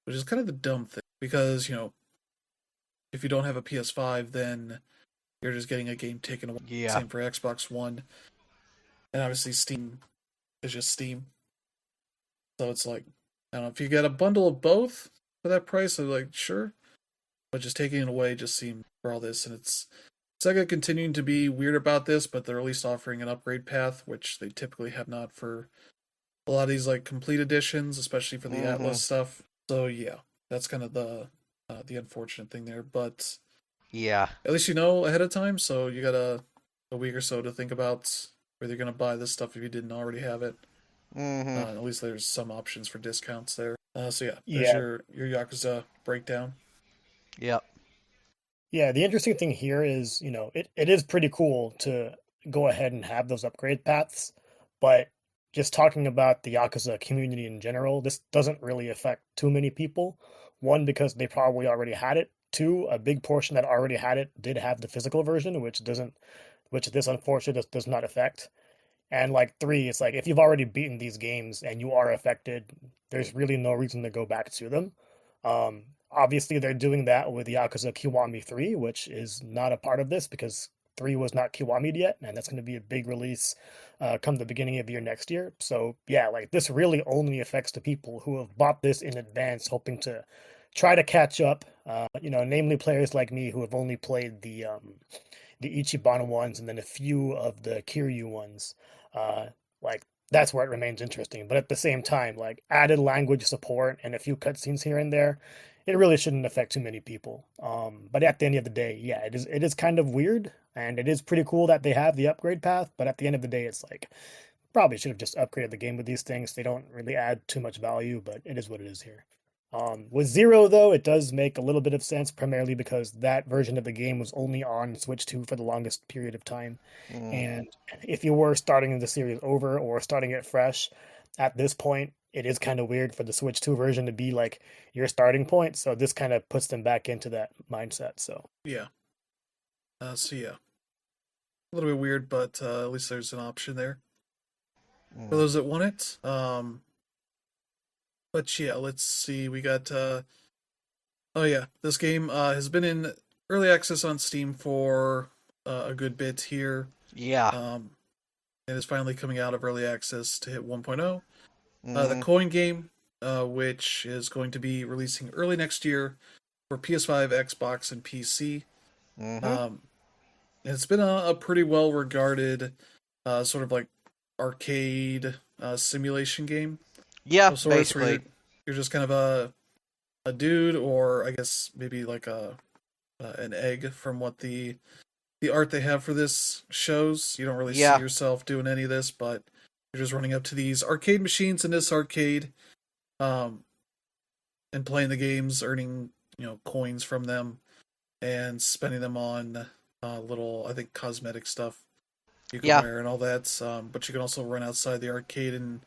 which is kind of the dumb thing because, if you don't have a PS5, then you're just getting a game taken away. Yeah. Same for Xbox One. And obviously Steam is just Steam. So it's like, I don't know, if you get a bundle of both for that price, I'm like, sure. But just taking it away just seemed for all this. And it's Sega continuing to be weird about this, but they're at least offering an upgrade path, which they typically have not for a lot of these like complete editions, especially for the Atlas stuff. So yeah, that's kind of the unfortunate thing there. But yeah, at least you know ahead of time, so you got a week or so to think about whether you're going to buy this stuff if you didn't already have it. At least there's some options for discounts there. So yeah, there's your Yakuza breakdown. Yep. Yeah, the interesting thing here is, it is pretty cool to go ahead and have those upgrade paths, but just talking about the Yakuza community in general, this doesn't really affect too many people. One, because they probably already had it. Two, a big portion that already had it did have the physical version, which this unfortunately does not affect. And like 3, it's like if you've already beaten these games and you are affected, there's really no reason to go back to them. Obviously, they're doing that with Yakuza Kiwami 3, which is not a part of this because 3 was not Kiwami'd yet, and that's going to be a big release come the beginning of the year next year. So yeah, like this really only affects the people who have bought this in advance, hoping to try to catch up. Namely players like me who have only played the Ichiban ones and then a few of the Kiryu ones. Like that's where it remains interesting. But at the same time, like added language support and a few cutscenes here and there, it really shouldn't affect too many people. But at the end of the day, yeah, it is kind of weird, and it is pretty cool that they have the upgrade path. But at the end of the day, it's like probably should have just upgraded the game with these things. They don't really add too much value, but it is what it is here. With 0, though, it does make a little bit of sense, primarily because that version of the game was only on Switch 2 for the longest period of time. And if you were starting the series over or starting it fresh at this point, it is kind of weird for the Switch 2 version to be like your starting point. So this kind of puts them back into that mindset. So yeah. So yeah, a little bit weird, but at least there's an option there for those that want it. But yeah, let's see. We got oh yeah, this game has been in early access on Steam for a good bit here. Yeah. It is finally coming out of early access to hit 1.0. The coin game, which is going to be releasing early next year for PS5, Xbox, and PC. It's been a pretty well regarded sort of like arcade simulation game. Yeah, Of sorts, basically. where you're just kind of a dude, or I guess maybe like an egg from what the art they have for this shows. You don't really see yourself doing any of this, but you're just running up to these arcade machines in this arcade, and playing the games, earning coins from them, and spending them on little, I think, cosmetic stuff. you can Yeah, wear and all that. But you can also run outside the arcade and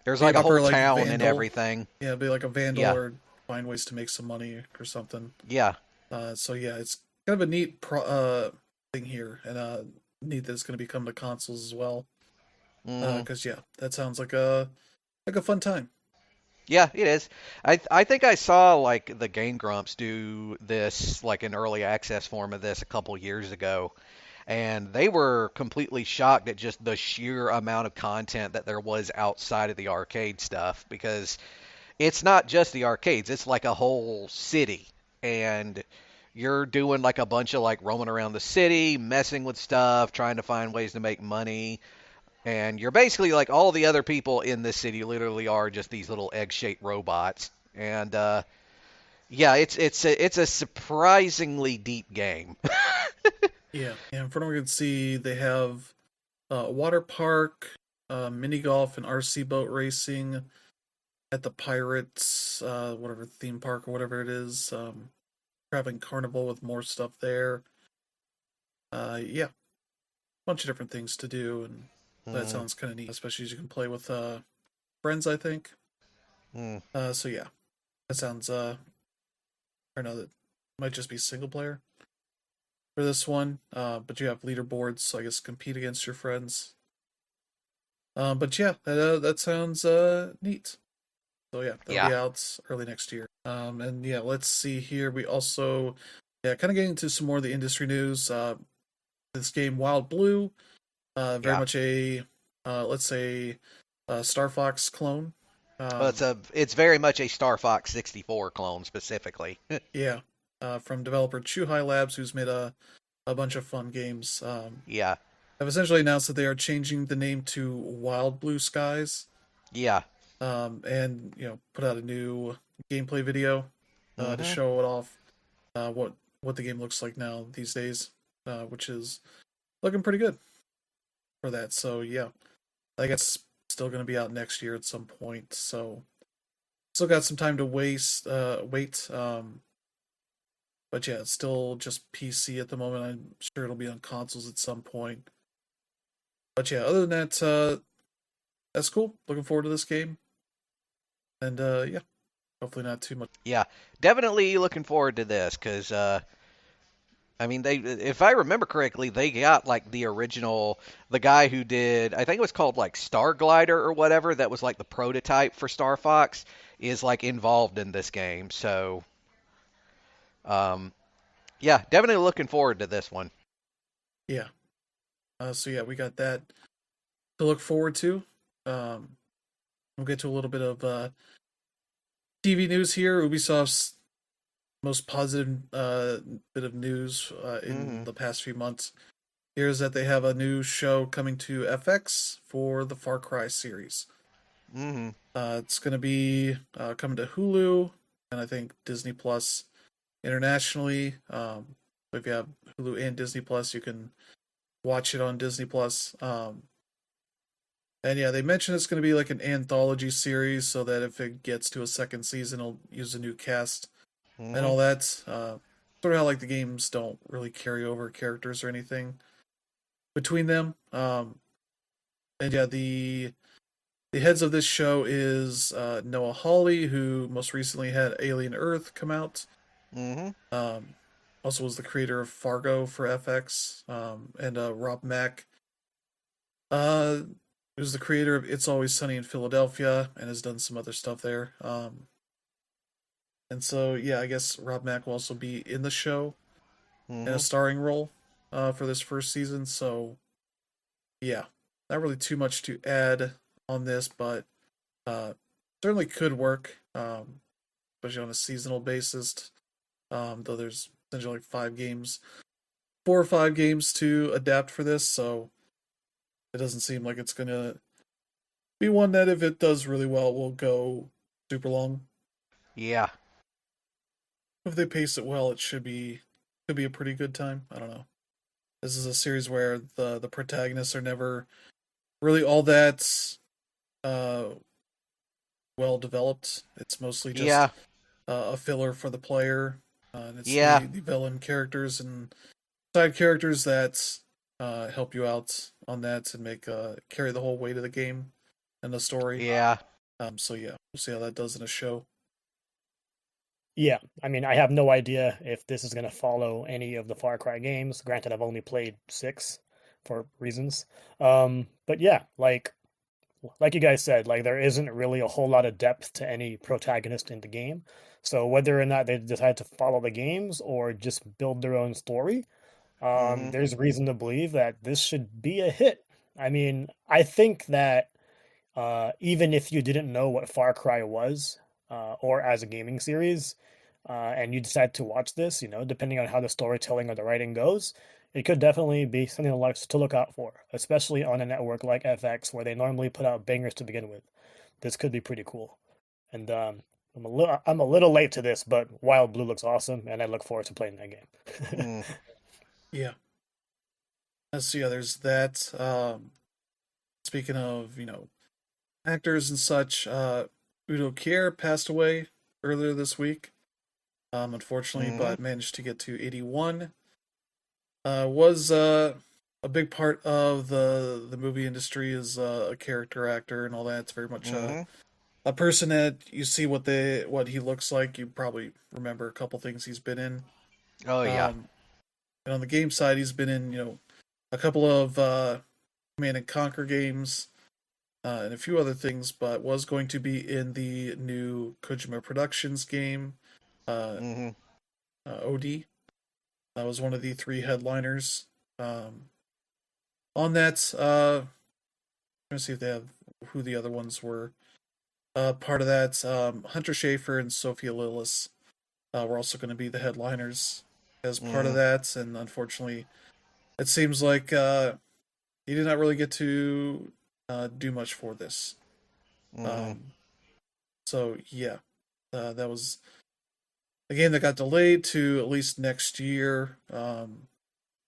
there's be a like a proper whole like town and vandal. everything. Yeah, be like a vandal Yeah, or find ways to make some money or something. yeah. So yeah, it's kind of a neat thing here, and neat that it's going to be coming to consoles as well. Hmm. Because yeah, that sounds like a fun time. Yeah, it is. I think I saw like the Game Grumps do this like an early access form of this a couple years ago, and they were completely shocked at just the sheer amount of content that there was outside of the arcade stuff because it's not just the arcades, it's like a whole city. And you're doing like a bunch of like roaming around the city, messing with stuff, trying to find ways to make money. And you're basically like all the other people in this city literally are just these little egg-shaped robots. And yeah, it's a surprisingly deep game. Yeah, and from what we can see, they have a water park, mini golf, and RC boat racing at the Pirates, whatever theme park or whatever it is. Traveling carnival with more stuff there. Yeah, bunch of different things to do, and that Mm, sounds kind of neat, especially as you can play with friends. I think. mm, So yeah, that sounds. I know that might just be single player for this one, but you have leaderboards, so I guess compete against your friends. But yeah, that sounds neat. So yeah, that'll yeah. be out early next year. And yeah, let's see here. We also, yeah, kind of getting into some more of the industry news. This game, Wild Blue, very Yeah. much a, let's say, Star Fox clone. Well, Um, it's very much a Star Fox 64 clone specifically. yeah, from developer Chuhai Labs, who's made a bunch of fun games. Yeah. Have essentially announced that they are changing the name to Wild Blue Skies. Yeah. And put out a new gameplay video to Mhm. show it off, what the game looks like now these days, which is looking pretty good for that. So yeah, I guess still going to be out next year at some point. So still got some time to wait. But yeah, it's still just PC at the moment. I'm sure it'll be on consoles at some point. But yeah, other than that, that's cool. Looking forward to this game, and yeah, hopefully not too much. Yeah. Definitely looking forward to this cuz I mean, they, if I remember correctly, they got like the original, the guy who did, I think it was called like Star Glider or whatever, that was like the prototype for Star Fox, is like involved in this game. So, um, yeah, definitely looking forward to this one. Yeah. So yeah, we got that to look forward to. Um, we'll get to a little bit of TV news here. Ubisoft's most positive bit of news in Hmm. the past few months here is that they have a new show coming to FX for the Far Cry series. Hmm. It's going to be coming to Hulu and I think Disney Plus internationally. If you have Hulu and Disney Plus, you can watch it on Disney Plus. And yeah, they mentioned it's going to be like an anthology series, so that if it gets to a second season, it'll use a new cast and Hmm. all that. Sort of how like the games don't really carry over characters or anything between them. And yeah, the heads of this show is Noah Hawley, who most recently had Alien Earth come out. Hmm. Um, Also was the creator of Fargo for FX, and Rob Mack, uh, who's the creator of It's Always Sunny in Philadelphia and has done some other stuff there. And so yeah, I guess Rob Mack will also be in the show in a Hmm. starring role for this first season. So yeah, not really too much to add on this, but uh, certainly could work, especially on a seasonal basis. Though there's essentially like 5 games, 4 or 5 games to adapt for this, so it doesn't seem like it's gonna be one that, if it does really well, will go super long. Yeah. If they pace it well, it could be a pretty good time. I don't know. This is a series where the protagonists are never really all that uh, well developed. It's mostly just Yeah. a filler for the player, and it's Yeah. the villain characters and side characters that help you out on that and make carry the whole weight of the game and the story. Yeah. So yeah, we'll see how that does in a show. Yeah, I mean, I have no idea if this is going to follow any of the Far Cry games. Granted, I've only played 6 for reasons. But yeah, like you guys said, like there isn't really a whole lot of depth to any protagonist in the game. So whether or not they decide to follow the games or just build their own story, Mhm. there's reason to believe that this should be a hit. I mean, I think that even if you didn't know what Far Cry was, or as a gaming series, and you decide to watch this, depending on how the storytelling or the writing goes, it could definitely be something to look out for, especially on a network like FX, where they normally put out bangers to begin with. This could be pretty cool. And I'm a little late to this, but Wild Blue looks awesome, and I look forward to playing that game. Mm. Yeah. So yeah, there's that. Speaking of, actors and such, Udo Kier passed away earlier this week. Unfortunately, Mhm. but managed to get to 81. Was a big part of the movie industry as a character actor and all that. It's very much Mhm. a person that you see what he looks like. You probably remember a couple things he's been in. Oh yeah. Um, and on the game side, he's been in a couple of Command and Conquer games and a few other things, but was going to be in the new Kojima Productions game, uh, Mhm. OD. That was one of the 3 headliners. On that, I'm gonna see if they have who the other ones were. Part of that, Hunter Schafer and Sophia Lillis were also going to be the headliners as part of Mhm. that, and unfortunately, it seems like he did not really get to do much for this. Mhm. Um, so yeah, that was a game that got delayed to at least next year.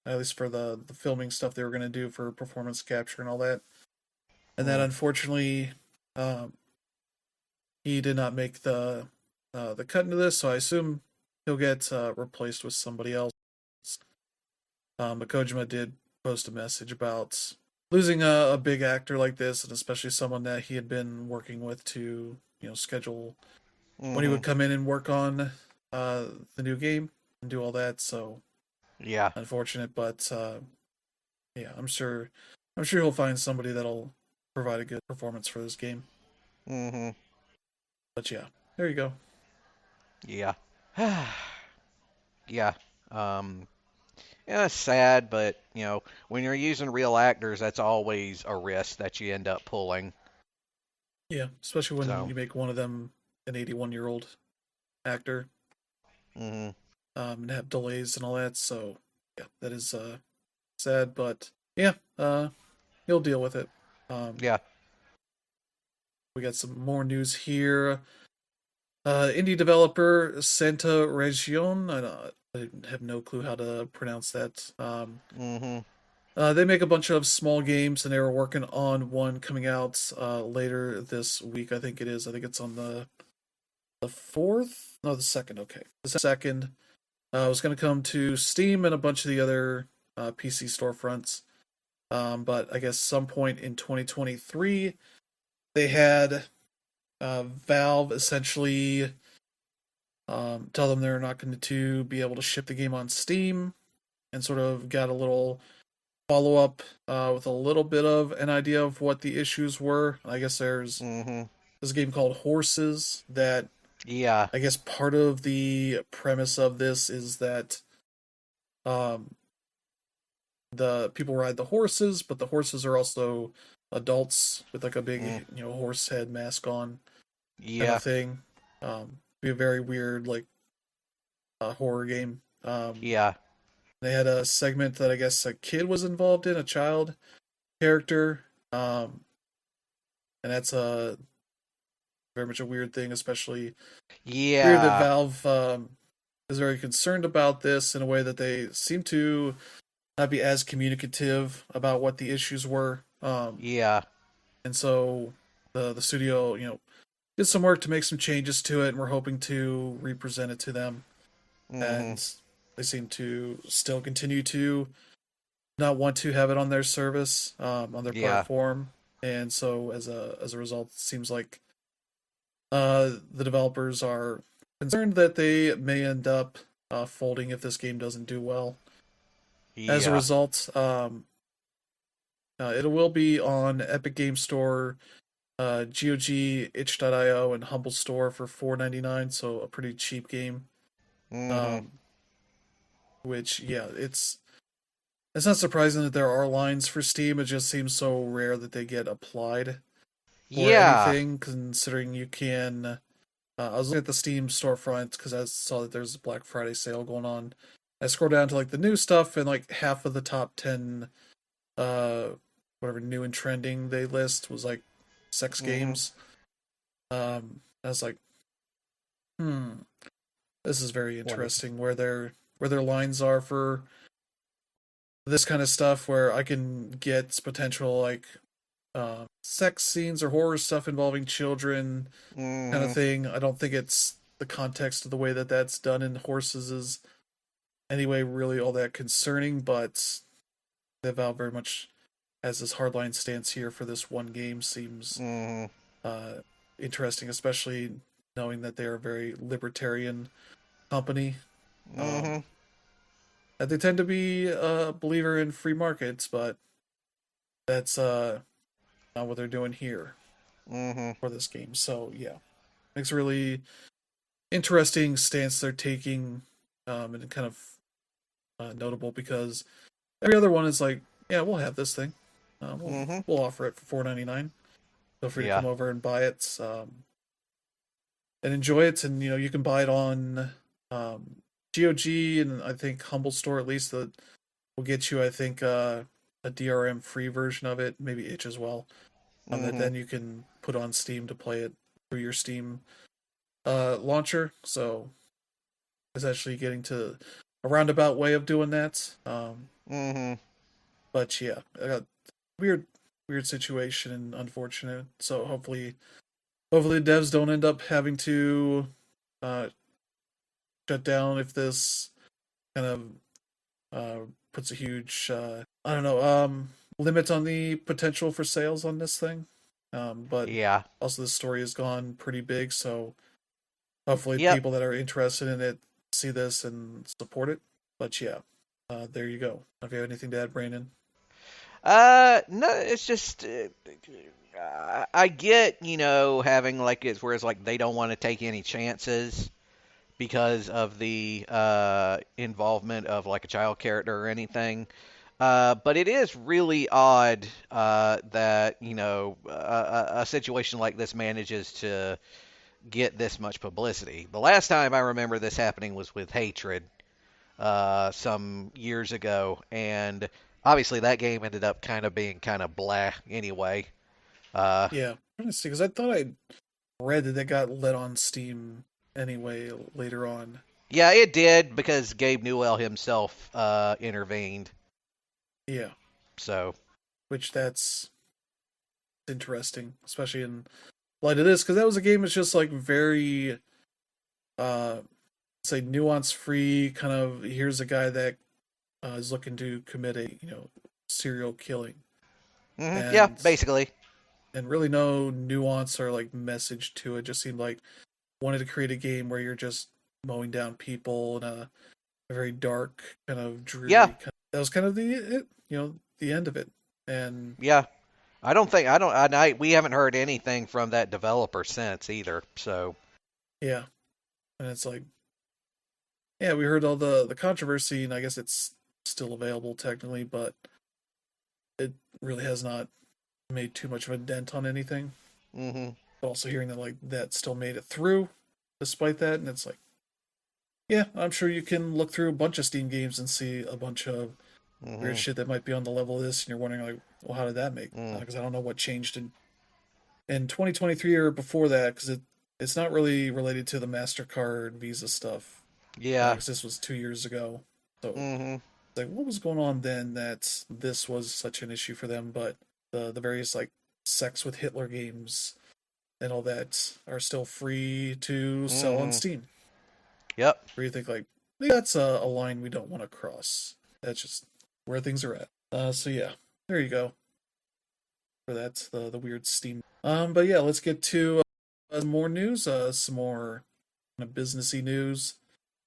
At least for the filming stuff they were going to do for performance capture and all that. And then Mhm. unfortunately, um, he did not make the cut into this, so I assume he'll get replaced with somebody else. But Kojima did post a message about losing a big actor like this, and especially someone that he had been working with to schedule when he would Mhm. come in and work on the new game and do all that. So Yeah. unfortunate, but yeah, I'm sure he'll find somebody that'll provide a good performance for this game. Mhm. But yeah, there you go. Yeah. Yeah. Um. Yeah, it's sad, but when you're using real actors, that's always a risk that you end up pulling. Yeah, especially when So. you make one of them an 81-year-old actor, Mhm. and have delays and all that. So yeah, that is sad, but yeah, he'll deal with it. Um, Yeah. we got some more news here. Indie developer Santa Region. I have no clue how to pronounce that. Mhm. They make a bunch of small games, and they were working on one coming out later this week. I think it is. I think it's on the 4th. No, the 2nd. Okay, the 2nd. It was going to come to Steam and a bunch of the other PC storefronts. But I guess some point in 2023, they had Valve essentially tell them they're not going to be able to ship the game on Steam, and sort of got a little follow up with a little bit of an idea of what the issues were. I guess Mhm. there's a game called Horses that Yeah. I guess part of the premise of this is that um, the people ride the horses, but the horses are also adults with like a Mm. big horse head mask on kind of Yeah. thing. Be a very weird like horror game. Yeah. They had a segment that I guess a kid was involved in, a child character, um, and that's a very much a weird thing, especially weird that Yeah. Valve is very concerned about this in a way that they seem to not be as communicative about what the issues were. Yeah. And so the studio, did some work to make some changes to it, and we're hoping to represent it to them. Mhm. And they seem to still continue to not want to have it on their service, on their Yeah. platform, and so as a result, it seems like the developers are concerned that they may end up folding if this game doesn't do well. As a Yeah. result, it will be on Epic Game Store, GOG, itch.io, and Humble Store for $4.99, so a pretty cheap game. Mm-hmm. Um, which, yeah, it's not surprising that there are lines for Steam. It just seems so rare that they get applied for Yeah. anything, considering you can. I was looking at the Steam storefront because I saw that there's a Black Friday sale going on. I scrolled down to like the new stuff, and like half of the top 10, uh, whatever new and trending they list was like sex Mm-hmm. games. I was like, hmm, this is very Wonderful. interesting where their lines are for this kind of stuff, where I can get potential like sex scenes or horror stuff involving children kind of Mm-hmm. thing. I don't think it's the context of the way that that's done in horses is anyway really all that concerning, but the Valve very much has this hardline stance here for this one game seems Mm-hmm. uh, interesting, especially knowing that they are a very libertarian company. Mm-hmm. That they tend to be a believer in free markets, but that's not what they're doing here Mm-hmm. for this game. So yeah, makes a really interesting stance they're taking, and kind of notable because every other one is like, yeah, we'll have this thing, Mm-hmm. we'll offer it for $4.99. Feel free to Yeah. come over and buy it, and enjoy it, and you can buy it on GOG and I think Humble Store at least. That will get you, I think, a DRM free version of it, maybe itch as well. That Mm-hmm. then you can put on Steam to play it through your Steam launcher. So it's actually getting to a roundabout way of doing that. Mm-hmm. But yeah, I got weird, weird situation and unfortunate. So hopefully the devs don't end up having to uh, shut down if this kind of puts a huge I don't know limit on the potential for sales on this thing. But Yeah. also the story has gone pretty big, so hopefully Yep. people that are interested in it see this and support it. But yeah, there you go. If you have anything to add, Brandon. No, it's just I get, having like it's where it's like they don't want to take any chances because of the involvement of like a child character or anything. But it is really odd that a situation like this manages to get this much publicity. The last time I remember this happening was with Hatred some years ago, and obviously that game ended up kind of being kind of blah anyway. Uh, Yeah, I'm trying to see because I thought I read that it got let on Steam anyway later on. yeah, it did because Gabe Newell himself intervened. Yeah, So which that's interesting, especially in light of this, because that was a game that's just like very uh say nuance free kind of. Here's a guy that is looking to commit a serial killing, yeah, and basically, really no nuance or like message to it. Just seemed like wanted to create a game where you're just mowing down people in a very dark kind of yeah, dreary that was kind of the end of it. And yeah. We haven't heard anything from that developer since either. So yeah, and it's like, yeah, we heard all the controversy, and I guess it's still available technically, but it really has not made too much of a dent on anything. hmm But also hearing that like that still made it through despite that, and it's like, yeah, I'm sure you can look through a bunch of Steam games and see a bunch of weird hmm shit that might be on the level of this, and you're wondering like, well, how did that make? mm, Because I don't know what changed in 2023 or before that, because it's not really related to the Mastercard Visa stuff, yeah, because this was 2 years ago. So hmm like, what was going on then that this was such an issue for them? But the various like sex with Hitler games and all that are still free to sell on hmm Steam. yep. Where you think like, maybe that's a line we don't want to cross. That's just where things are at. So yeah, there you go. For that's the weird Steam. But yeah, let's get to more news. Some more kind of businessy news.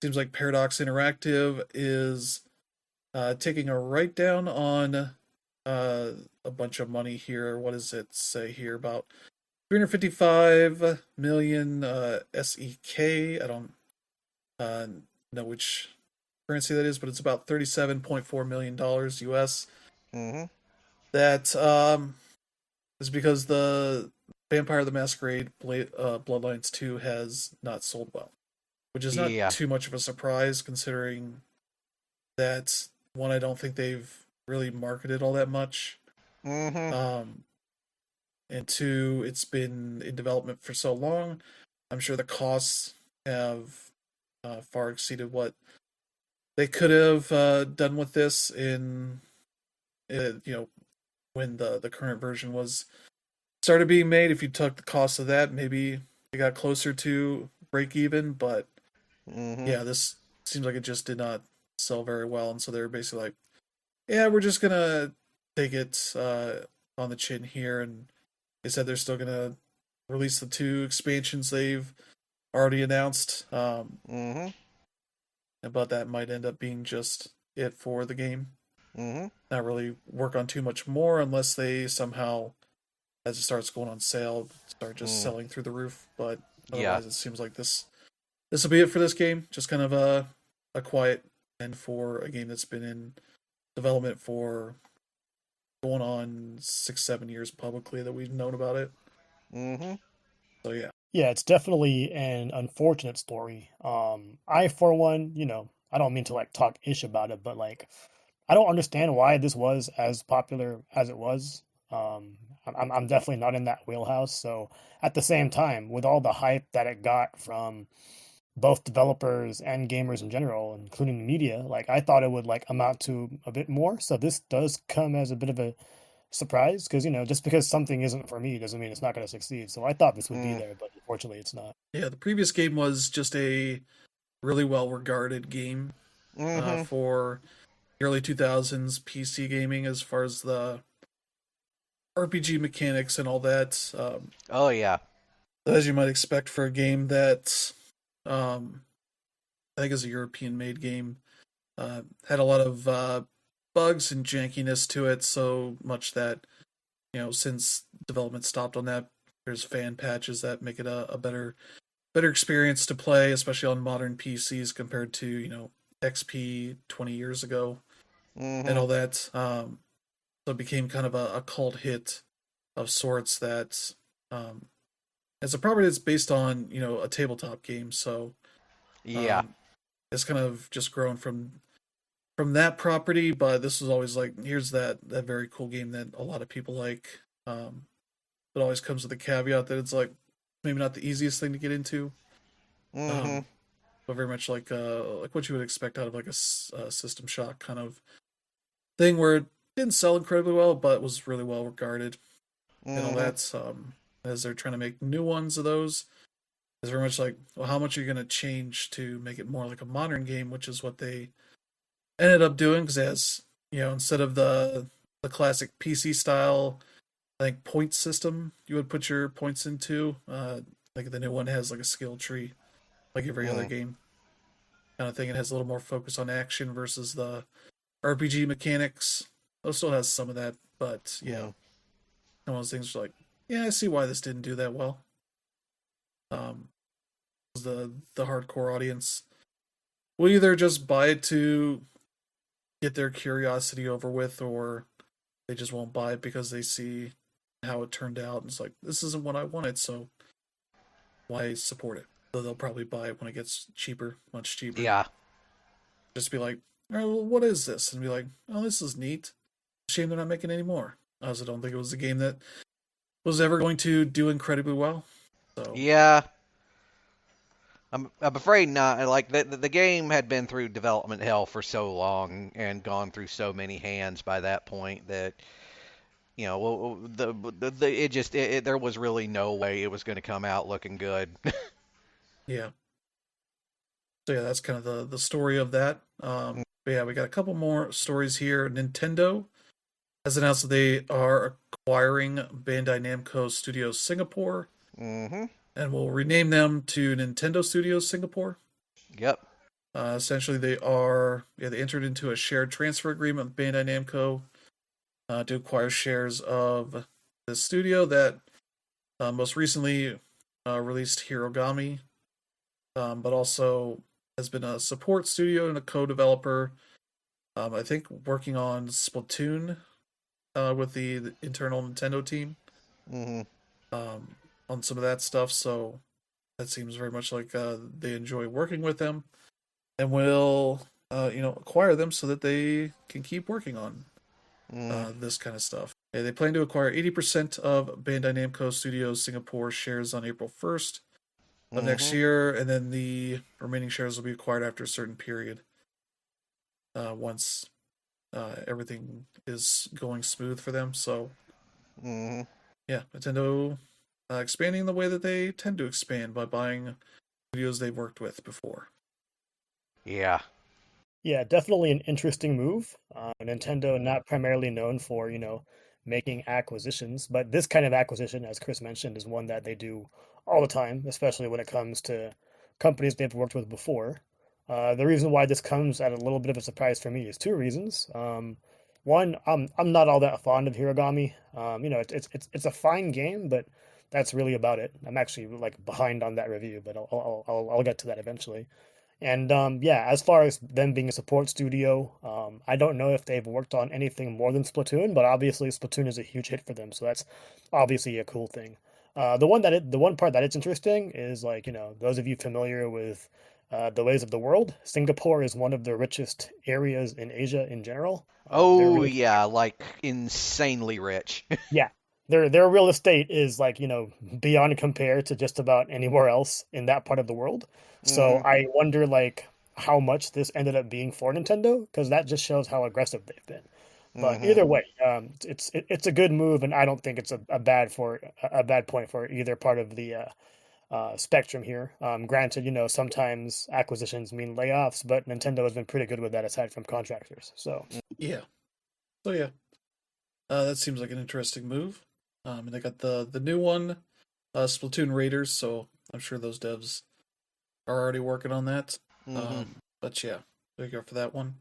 Seems like Paradox Interactive is taking a write down on a bunch of money here. What does it say here about 355 million SEK? I don't uh, know which currency that is, but it's about $37.4 million US. Mm-hmm. That is because the Vampire the Masquerade Bloodlines 2 has not sold well, which is not Yeah. too much of a surprise considering that one, I don't think they've really marketed all that much. Mm-hmm. Um, and two, it's been in development for so long. I'm sure the costs have far exceeded what they could have done with this in, when the current version was started being made. If you took the cost of that, maybe it got closer to break even. But Mm-hmm. yeah, this seems like it just did not sell very well, and so they're basically like, yeah, we're just gonna take it on the chin here, and they said they're still gonna release the two expansions they've already announced. Mm-hmm. But that might end up being just it for the game. Mm-hmm. Not really work on too much more unless they somehow, as it starts going on sale, start just Mm. selling through the roof. But Yeah. otherwise, it seems like this will be it for this game. Just kind of a quiet end for a game that's been in development for going on 6-7 years publicly that we've known about it. Mm-hmm. So yeah, Yeah, it's definitely an unfortunate story. I, for one, I don't mean to like talk ish about it, but like, I don't understand why this was as popular as it was. I'm definitely not in that wheelhouse. So at the same time, with all the hype that it got from both developers and gamers in general, including the media, like I thought it would like amount to a bit more. So this does come as a bit of a surprise because just because something isn't for me doesn't mean it's not going to succeed. So I thought this would be Mm. there, but unfortunately, it's not. yeah. The previous game was just a really well regarded game Mm-hmm. for the early 2000s PC gaming as far as the RPG mechanics and all that. Oh yeah. As you might expect for a game that um, I think is a European made game. Had a lot of bugs and jankiness to it, so much that since development stopped on that, there's fan patches that make it a better experience to play, especially on modern PCs compared to XP 20 years ago and Mm-hmm. all that. So it became kind of a cult hit of sorts that as a property that's based on a tabletop game, so Yeah. um, it's kind of just grown from that property. But this was always like, here's that very cool game that a lot of people like. It always comes with a caveat that it's like maybe not the easiest thing to get into, Mm-hmm. um, but very much like what you would expect out of like a System Shock kind of thing, where it didn't sell incredibly well, but was really well regarded and all Mm-hmm. that. As they're trying to make new ones of those, it's very much like, well, how much are you going to change to make it more like a modern game, which is what they ended up doing. Because as instead of the classic PC style, I think point system you would put your points into, like the new one has like a skill tree, like every other Mm. game kind of thing. It has a little more focus on action versus the RPG mechanics. It still has some of that, but yeah, Mm. one of those things like, yeah, I see why this didn't do that well. Um, the hardcore audience will either just buy it to get their curiosity over with, or they just won't buy it because they see how it turned out and it's like, this isn't what I wanted, so why support it? So they'll probably buy it when it gets cheaper, much cheaper. Yeah. Just be like, all right, well, what is this? And be like, oh, this is neat. Shame they're not making any more. I also don't think it was a game that was ever going to do incredibly well. So Yeah. I'm afraid not. Like the game had been through development hell for so long and gone through so many hands by that point that well, it just there was really no way it was going to come out looking good. yeah, so yeah, that's kind of the story of that. But yeah, we got a couple more stories here. Nintendo has announced that they are acquiring Bandai Namco Studios Singapore Mm-hmm. and will rename them to Nintendo Studios Singapore. Yep. Essentially, they entered into a shared transfer agreement with Bandai Namco to acquire shares of the studio that most recently released Hirogami, but also has been a support studio and a co-developer. I think working on Splatoon with the internal Nintendo team Mm-hmm. um, on some of that stuff. So that seems very much like they enjoy working with them and will acquire them so that they can keep working on Mm-hmm. this kind of stuff. They plan to acquire 80% of Bandai Namco Studios Singapore shares on April 1st of next Mm-hmm. year, and then the remaining shares will be acquired after a certain period once everything is going smooth for them. So, Mm-hmm. yeah, Nintendo expanding the way that they tend to expand by buying studios they've worked with before. Yeah. Yeah, definitely an interesting move. Nintendo not primarily known for, making acquisitions, but this kind of acquisition, as Chris mentioned, is one that they do all the time, especially when it comes to companies they've worked with before. The reason why this comes at a little bit of a surprise for me is two reasons. One, I'm not all that fond of Hirogami. It's a fine game, but that's really about it. I'm actually like behind on that review, but I'll get to that eventually. And yeah, as far as them being a support studio, I don't know if they've worked on anything more than Splatoon, but obviously Splatoon is a huge hit for them, so that's obviously a cool thing. The one part that it's interesting is like those of you familiar with the ways of the world, Singapore is one of the richest areas in Asia in general. Their Oh real yeah, like insanely rich. Yeah, their real estate is like, beyond compare to just about anywhere else in that part of the world. So Mm-hmm. I wonder like how much this ended up being for Nintendo, because that just shows how aggressive they've been. But Mm-hmm. either way, it's a good move, and I don't think it's a bad point for either part of the spectrum here. Granted, sometimes acquisitions mean layoffs, but Nintendo has been pretty good with that aside from contractors. So Yeah. So yeah, that seems like an interesting move. And they got the new one, Splatoon Raiders. So I'm sure those devs are already working on that. Mm-hmm. But yeah, there you go for that one.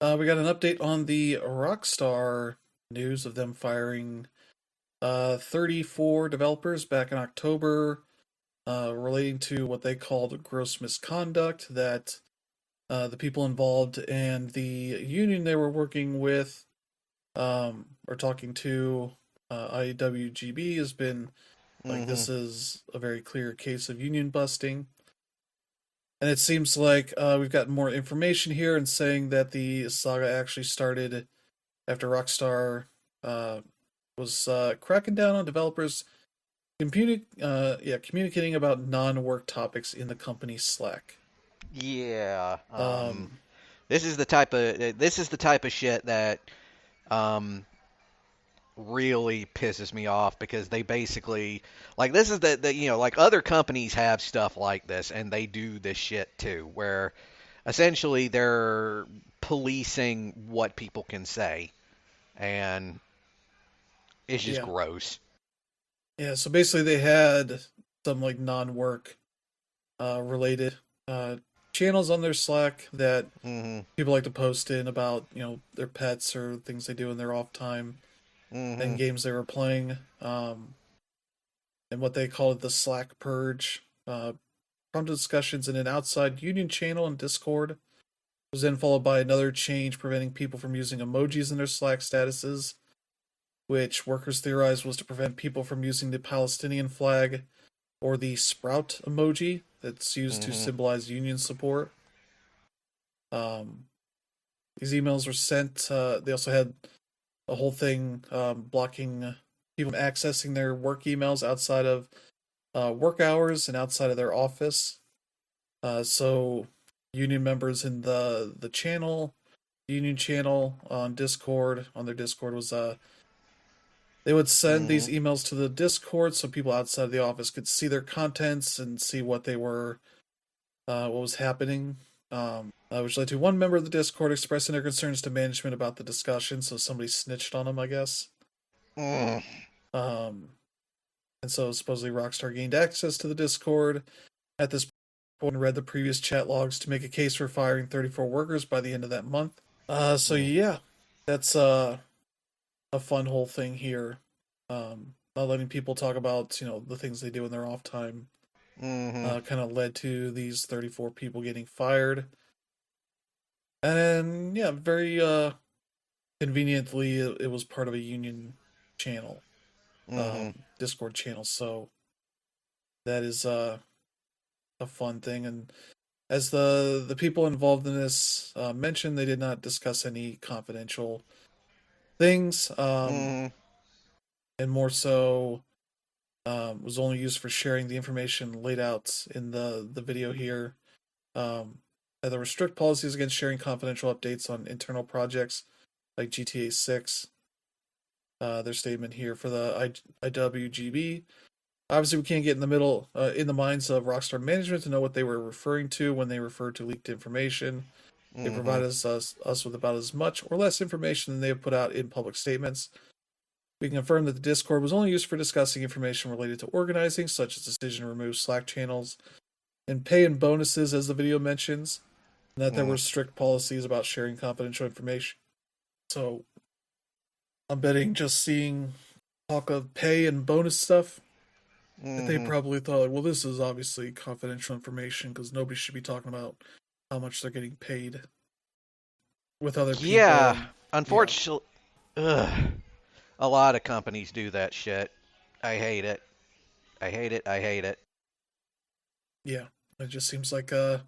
We got an update on the Rockstar news of them firing 34 developers back in October, relating to what they called gross misconduct that the people involved and the union they were working with or talking to, IWGB, has been like Mm-hmm. this is a very clear case of union busting. And it seems like we've got more information here and saying that the saga actually started after Rockstar uh, was cracking down on developers communicating about non-work topics in the company's Slack. Yeah. Um, This is the type of shit that um really pisses me off because they basically like this is the like other companies have stuff like this and they do this shit too where essentially they're policing what people can say and it's just yeah, gross. yeah. So basically, they had some like non-work related uh, channels on their Slack that Mhm. people like to post in about their pets or things they do in their off time and Mhm. games they were playing. And what they call it the Slack purge. From discussions in an outside union channel in Discord was then followed by another change preventing people from using emojis in their Slack statuses, which workers theorized was to prevent people from using the Palestinian flag or the sprout emoji that's used to Mhm. symbolize union support. Um, these emails were sent. They also had a whole thing blocking people from accessing their work emails outside of work hours and outside of their office. So union members in the channel, union channel on Discord, on their Discord was they would send these Mhm. emails to the Discord so people outside of the office could see their contents and see what they were what was happening. which led to one member of the Discord expressing their concerns to management about the discussion. So somebody snitched on him, I guess. Mm. Um, and so supposedly Rockstar gained access to the Discord at this point and read the previous chat logs to make a case for firing 34 workers by the end of that month. So yeah, that's a fun whole thing here. Not letting people talk about the things they do in their off time. Mm-hmm. Kind of led to these 34 people getting fired. And yeah, very conveniently, it was part of a union channel, Mm-hmm. Discord channel. So that is a fun thing. And as the people involved in this mentioned, they did not discuss any confidential things, Mm-hmm. and more so was only used for sharing the information laid out in the video here. There were strict policies against sharing confidential updates on internal projects like GTA 6. Their statement here for the IWGB. Obviously, we can't get in the minds of Rockstar management to know what they were referring to when they referred to leaked information. They Mm-hmm. provided us with about as much or less information than they have put out in public statements. We can confirm that the Discord was only used for discussing information related to organizing, such as decision to remove Slack channels and pay and bonuses, as the video mentions, and that there were strict policies about sharing confidential information. So I'm betting just seeing talk of pay and bonus stuff, that they Mm-hmm. probably thought, like, well, this is obviously confidential information because nobody should be talking about how much they're getting paid with other people. Yeah. And yeah, Unfortunately, ugh, a lot of companies do that shit. I hate it. I hate it. I hate it. yeah, it just seems like an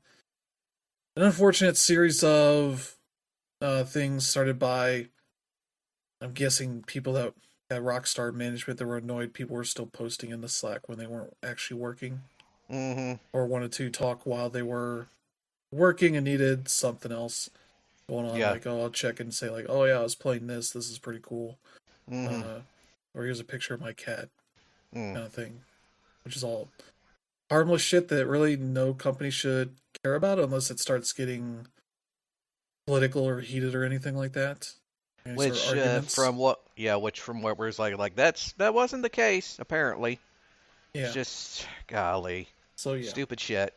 unfortunate series of things started by, I'm guessing, people that at Rockstar management that were annoyed people were still posting in the Slack when they weren't actually working, Mm-hmm. or wanted to talk while they were working and needed something else going on. Yeah. Like, oh, I'll check and say, like, oh yeah, I was playing this. This is pretty cool. Mm-hmm. Uh, or here's a picture of my cat, Mm. kind of thing, which is all harmless shit that really no company should care about unless it starts getting political or heated or anything like that. Any sort of Which, arguments. which from what we're like, that wasn't the case apparently. It's Yeah. just, golly, So yeah, stupid shit.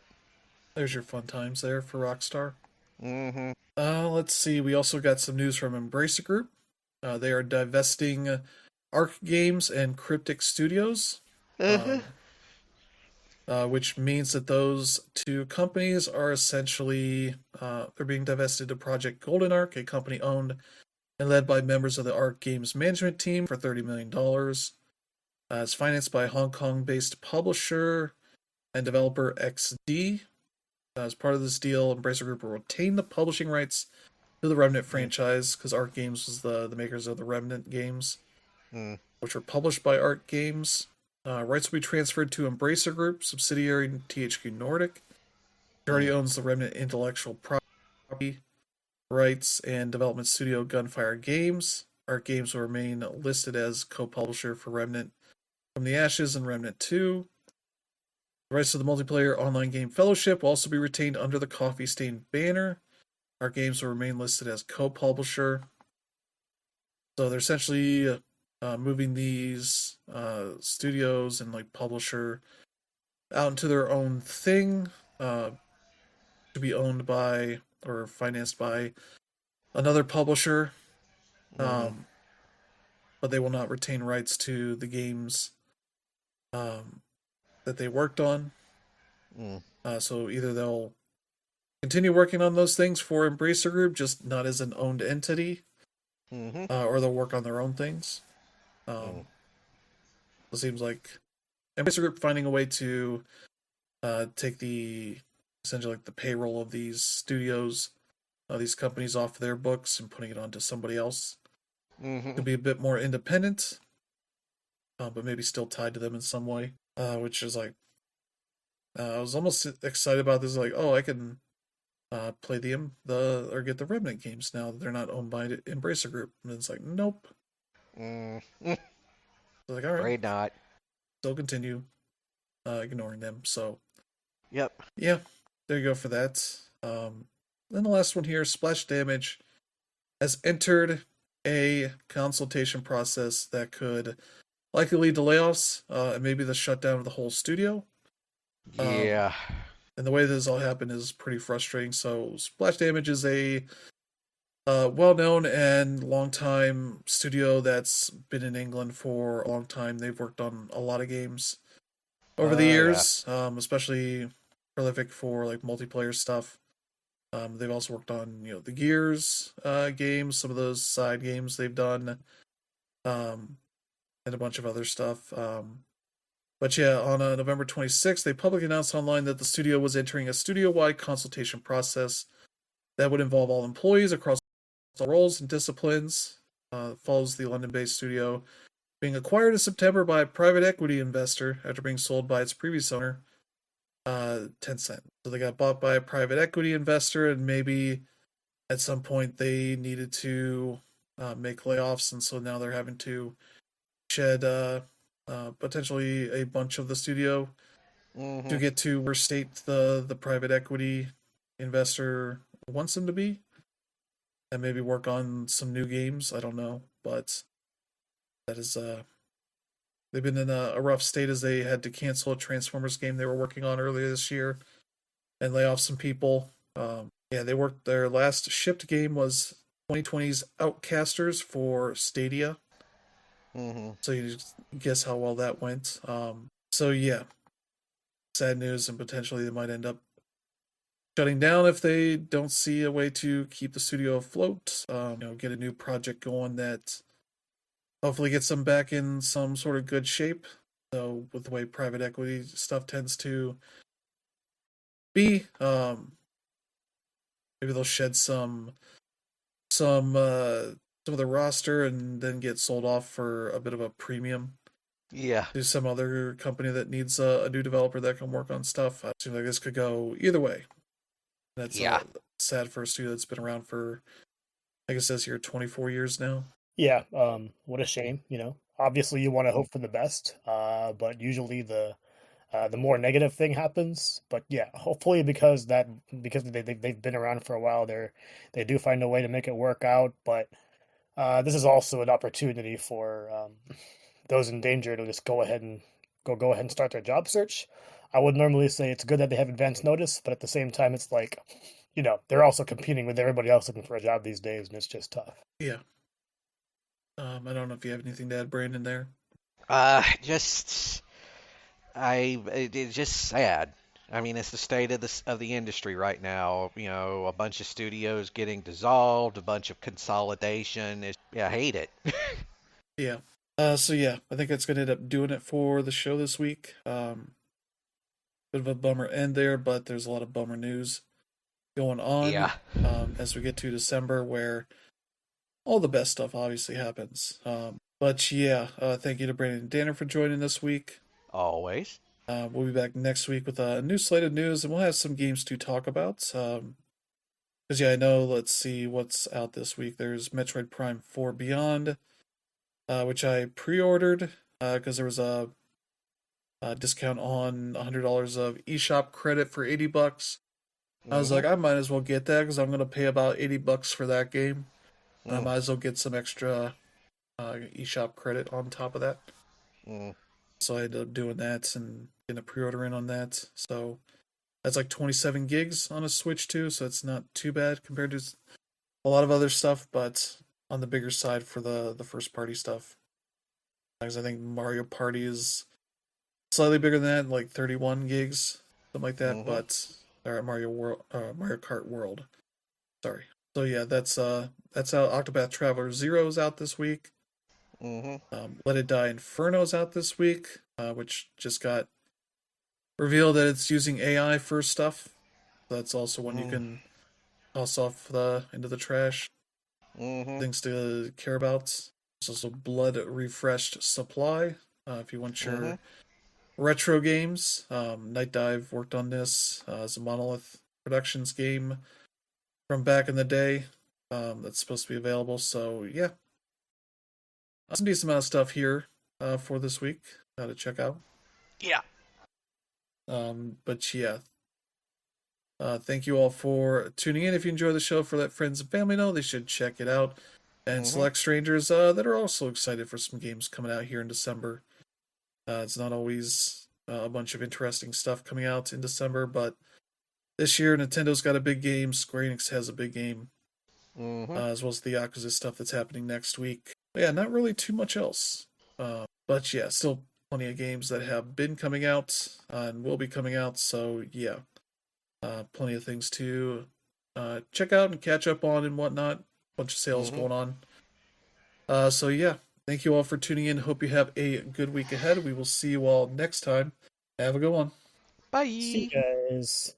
there's your fun times there for Rockstar. Mm-hmm. Let's see. We also got some news from Embracer Group. They are divesting Arc Games and Cryptic Studios, um, which means that those two companies are essentially they're being divested to Project Golden Arc, a company owned and led by members of the Arc Games management team for $30 million. It's financed by Hong Kong-based publisher and developer XD. As part of this deal, Embracer Group will retain the publishing rights to the Remnant franchise, because Arc Games was the makers of the Remnant games, Mm-hmm. which were published by Arc Games. Rights will be transferred to Embracer Group, subsidiary THQ Nordic, which already owns the Remnant intellectual property rights and development studio Gunfire Games. Arc Games will remain listed as co-publisher for Remnant from the Ashes and Remnant 2. The rights to the multiplayer online game Fellowship will also be retained under the Coffee Stain banner. Arc Games will remain listed as co-publisher. So they're essentially moving these studios and like publisher out into their own thing, to be owned by or financed by another publisher. Mm-hmm. Um, but they will not retain rights to the games um, that they worked on. Mm. So either they'll continue working on those things for Embracer Group, just not as an owned entity, Mm-hmm. or they'll work on their own things. Mm. It seems like Embracer Group finding a way to take the essentially like the payroll of these studios, these companies off their books and putting it onto somebody else. Mm-hmm. Could be a bit more independent, but maybe still tied to them in some way. Which is like, I was almost excited about this. Like, oh, I can play the or get the Remnant games now that they're not owned by Embracer Group. And it's like, nope. Mm. So like, all right, Afraid not. still continue ignoring them. So Yep. yeah, there you go for that. Then the last one here, Splash Damage, has entered a consultation process that could likely lead to layoffs and maybe the shutdown of the whole studio. Yeah. And the way this all happened is pretty frustrating. So Splash Damage is a well-known and long-time studio that's been in England for a long time. They've worked on a lot of games over the Yeah. years, especially prolific for like multiplayer stuff. They've also worked on the Gears games, some of those side games they've done, um, and a bunch of other stuff. But yeah, on November 26th, they publicly announced online that the studio was entering a studio-wide consultation process that would involve all employees across all roles and disciplines. Follows the London-based studio being acquired in September by a private equity investor after being sold by its previous owner, Tencent. So they got bought by a private equity investor, and maybe at some point they needed to make layoffs, and so now they're having to shed potentially a bunch of the studio to Mhm. get to where state the private equity investor wants them to be, and maybe work on some new games. I don't know, but that is they've been in a rough state as they had to cancel a Transformers game they were working on earlier this year and lay off some people. Yeah, they worked their last shipped game was 2020's Outcasters for Stadia. Mhm. So you just guess how well that went. So yeah, sad news, and potentially they might end up shutting down if they don't see a way to keep the studio afloat. Get a new project going that hopefully gets them back in some sort of good shape. So with the way private equity stuff tends to be, maybe they'll shed some some of the roster and then get sold off for a bit of a premium Yeah. to some other company that needs a new developer that can work on stuff. It seems like this could go either way. That's Yeah. sad for a studio that's been around for, I guess it says here, 24 years now. Yeah, what a shame, you know. Obviously, you want to hope for the best, but usually the more negative thing happens. But yeah, hopefully because they've been around for a while, they do find a way to make it work out. But this is also an opportunity for those in danger to just go ahead and start their job search. I would normally say it's good that they have advance notice, but at the same time, it's like, you know, they're also competing with everybody else looking for a job these days, and it's just tough. Yeah. I don't know if you have anything to add, Brandon, there. Just it's just sad. I mean, it's the state of the industry right now. You know, a bunch of studios getting dissolved, a bunch of consolidation. Yeah, I hate it. Yeah. So yeah, I think that's gonna end up doing it for the show this week. Bit of a bummer end there, but there's a lot of bummer news going on Yeah. as we get to December, where all the best stuff obviously happens. But yeah, thank you to Brandon and Danner for joining this week. Always. We'll be back next week with a new slate of news, and we'll have some games to talk about. Because yeah, I know. Let's see what's out this week. There's Metroid Prime 4 Beyond, which I pre-ordered because there was a discount on $100 of eShop credit for $80. I was Mhm. like, I might as well get that because I'm gonna pay about $80 for that game. I Mm. might as well get some extra eShop credit on top of that. Mm. So I ended up doing that and getting a pre-order in on that. So that's like 27 gigs on a Switch too, so it's not too bad compared to a lot of other stuff, but on the bigger side for the first party stuff. Because I think Mario Party is slightly bigger than that, like 31 gigs, something like that. Mhm. But or Mario Kart World. Sorry. So yeah, that's how Octopath Traveler Zero's out this week. Mhm. Let It Die Inferno's out this week, which just got revealed that it's using AI for stuff. That's also one you Mm. can toss off the into the trash. Mhm. Things to care about. There's also Blood Refreshed Supply. If you want your Mhm. retro games, Night Dive worked on this as a Monolith Productions game from back in the day. That's supposed to be available. So yeah, some decent amount of stuff here for this week to check out. Yeah. But yeah, Thank you all for tuning in. If you enjoy the show, for let friends and family know they should check it out. And Mm-hmm. select strangers that are also excited for some games coming out here in December. It's not always a bunch of interesting stuff coming out in December, but this year Nintendo's got a big game. Square Enix has a big game, Mm-hmm. as well as the Yakuza stuff that's happening next week. But yeah, not really too much else. But yeah, still plenty of games that have been coming out and will be coming out. So yeah, plenty of things to check out and catch up on and whatnot. Bunch of sales Mm-hmm. going on. So yeah, thank you all for tuning in. Hope you have a good week ahead. We will see you all next time. Have a good one. See Bye. you guys.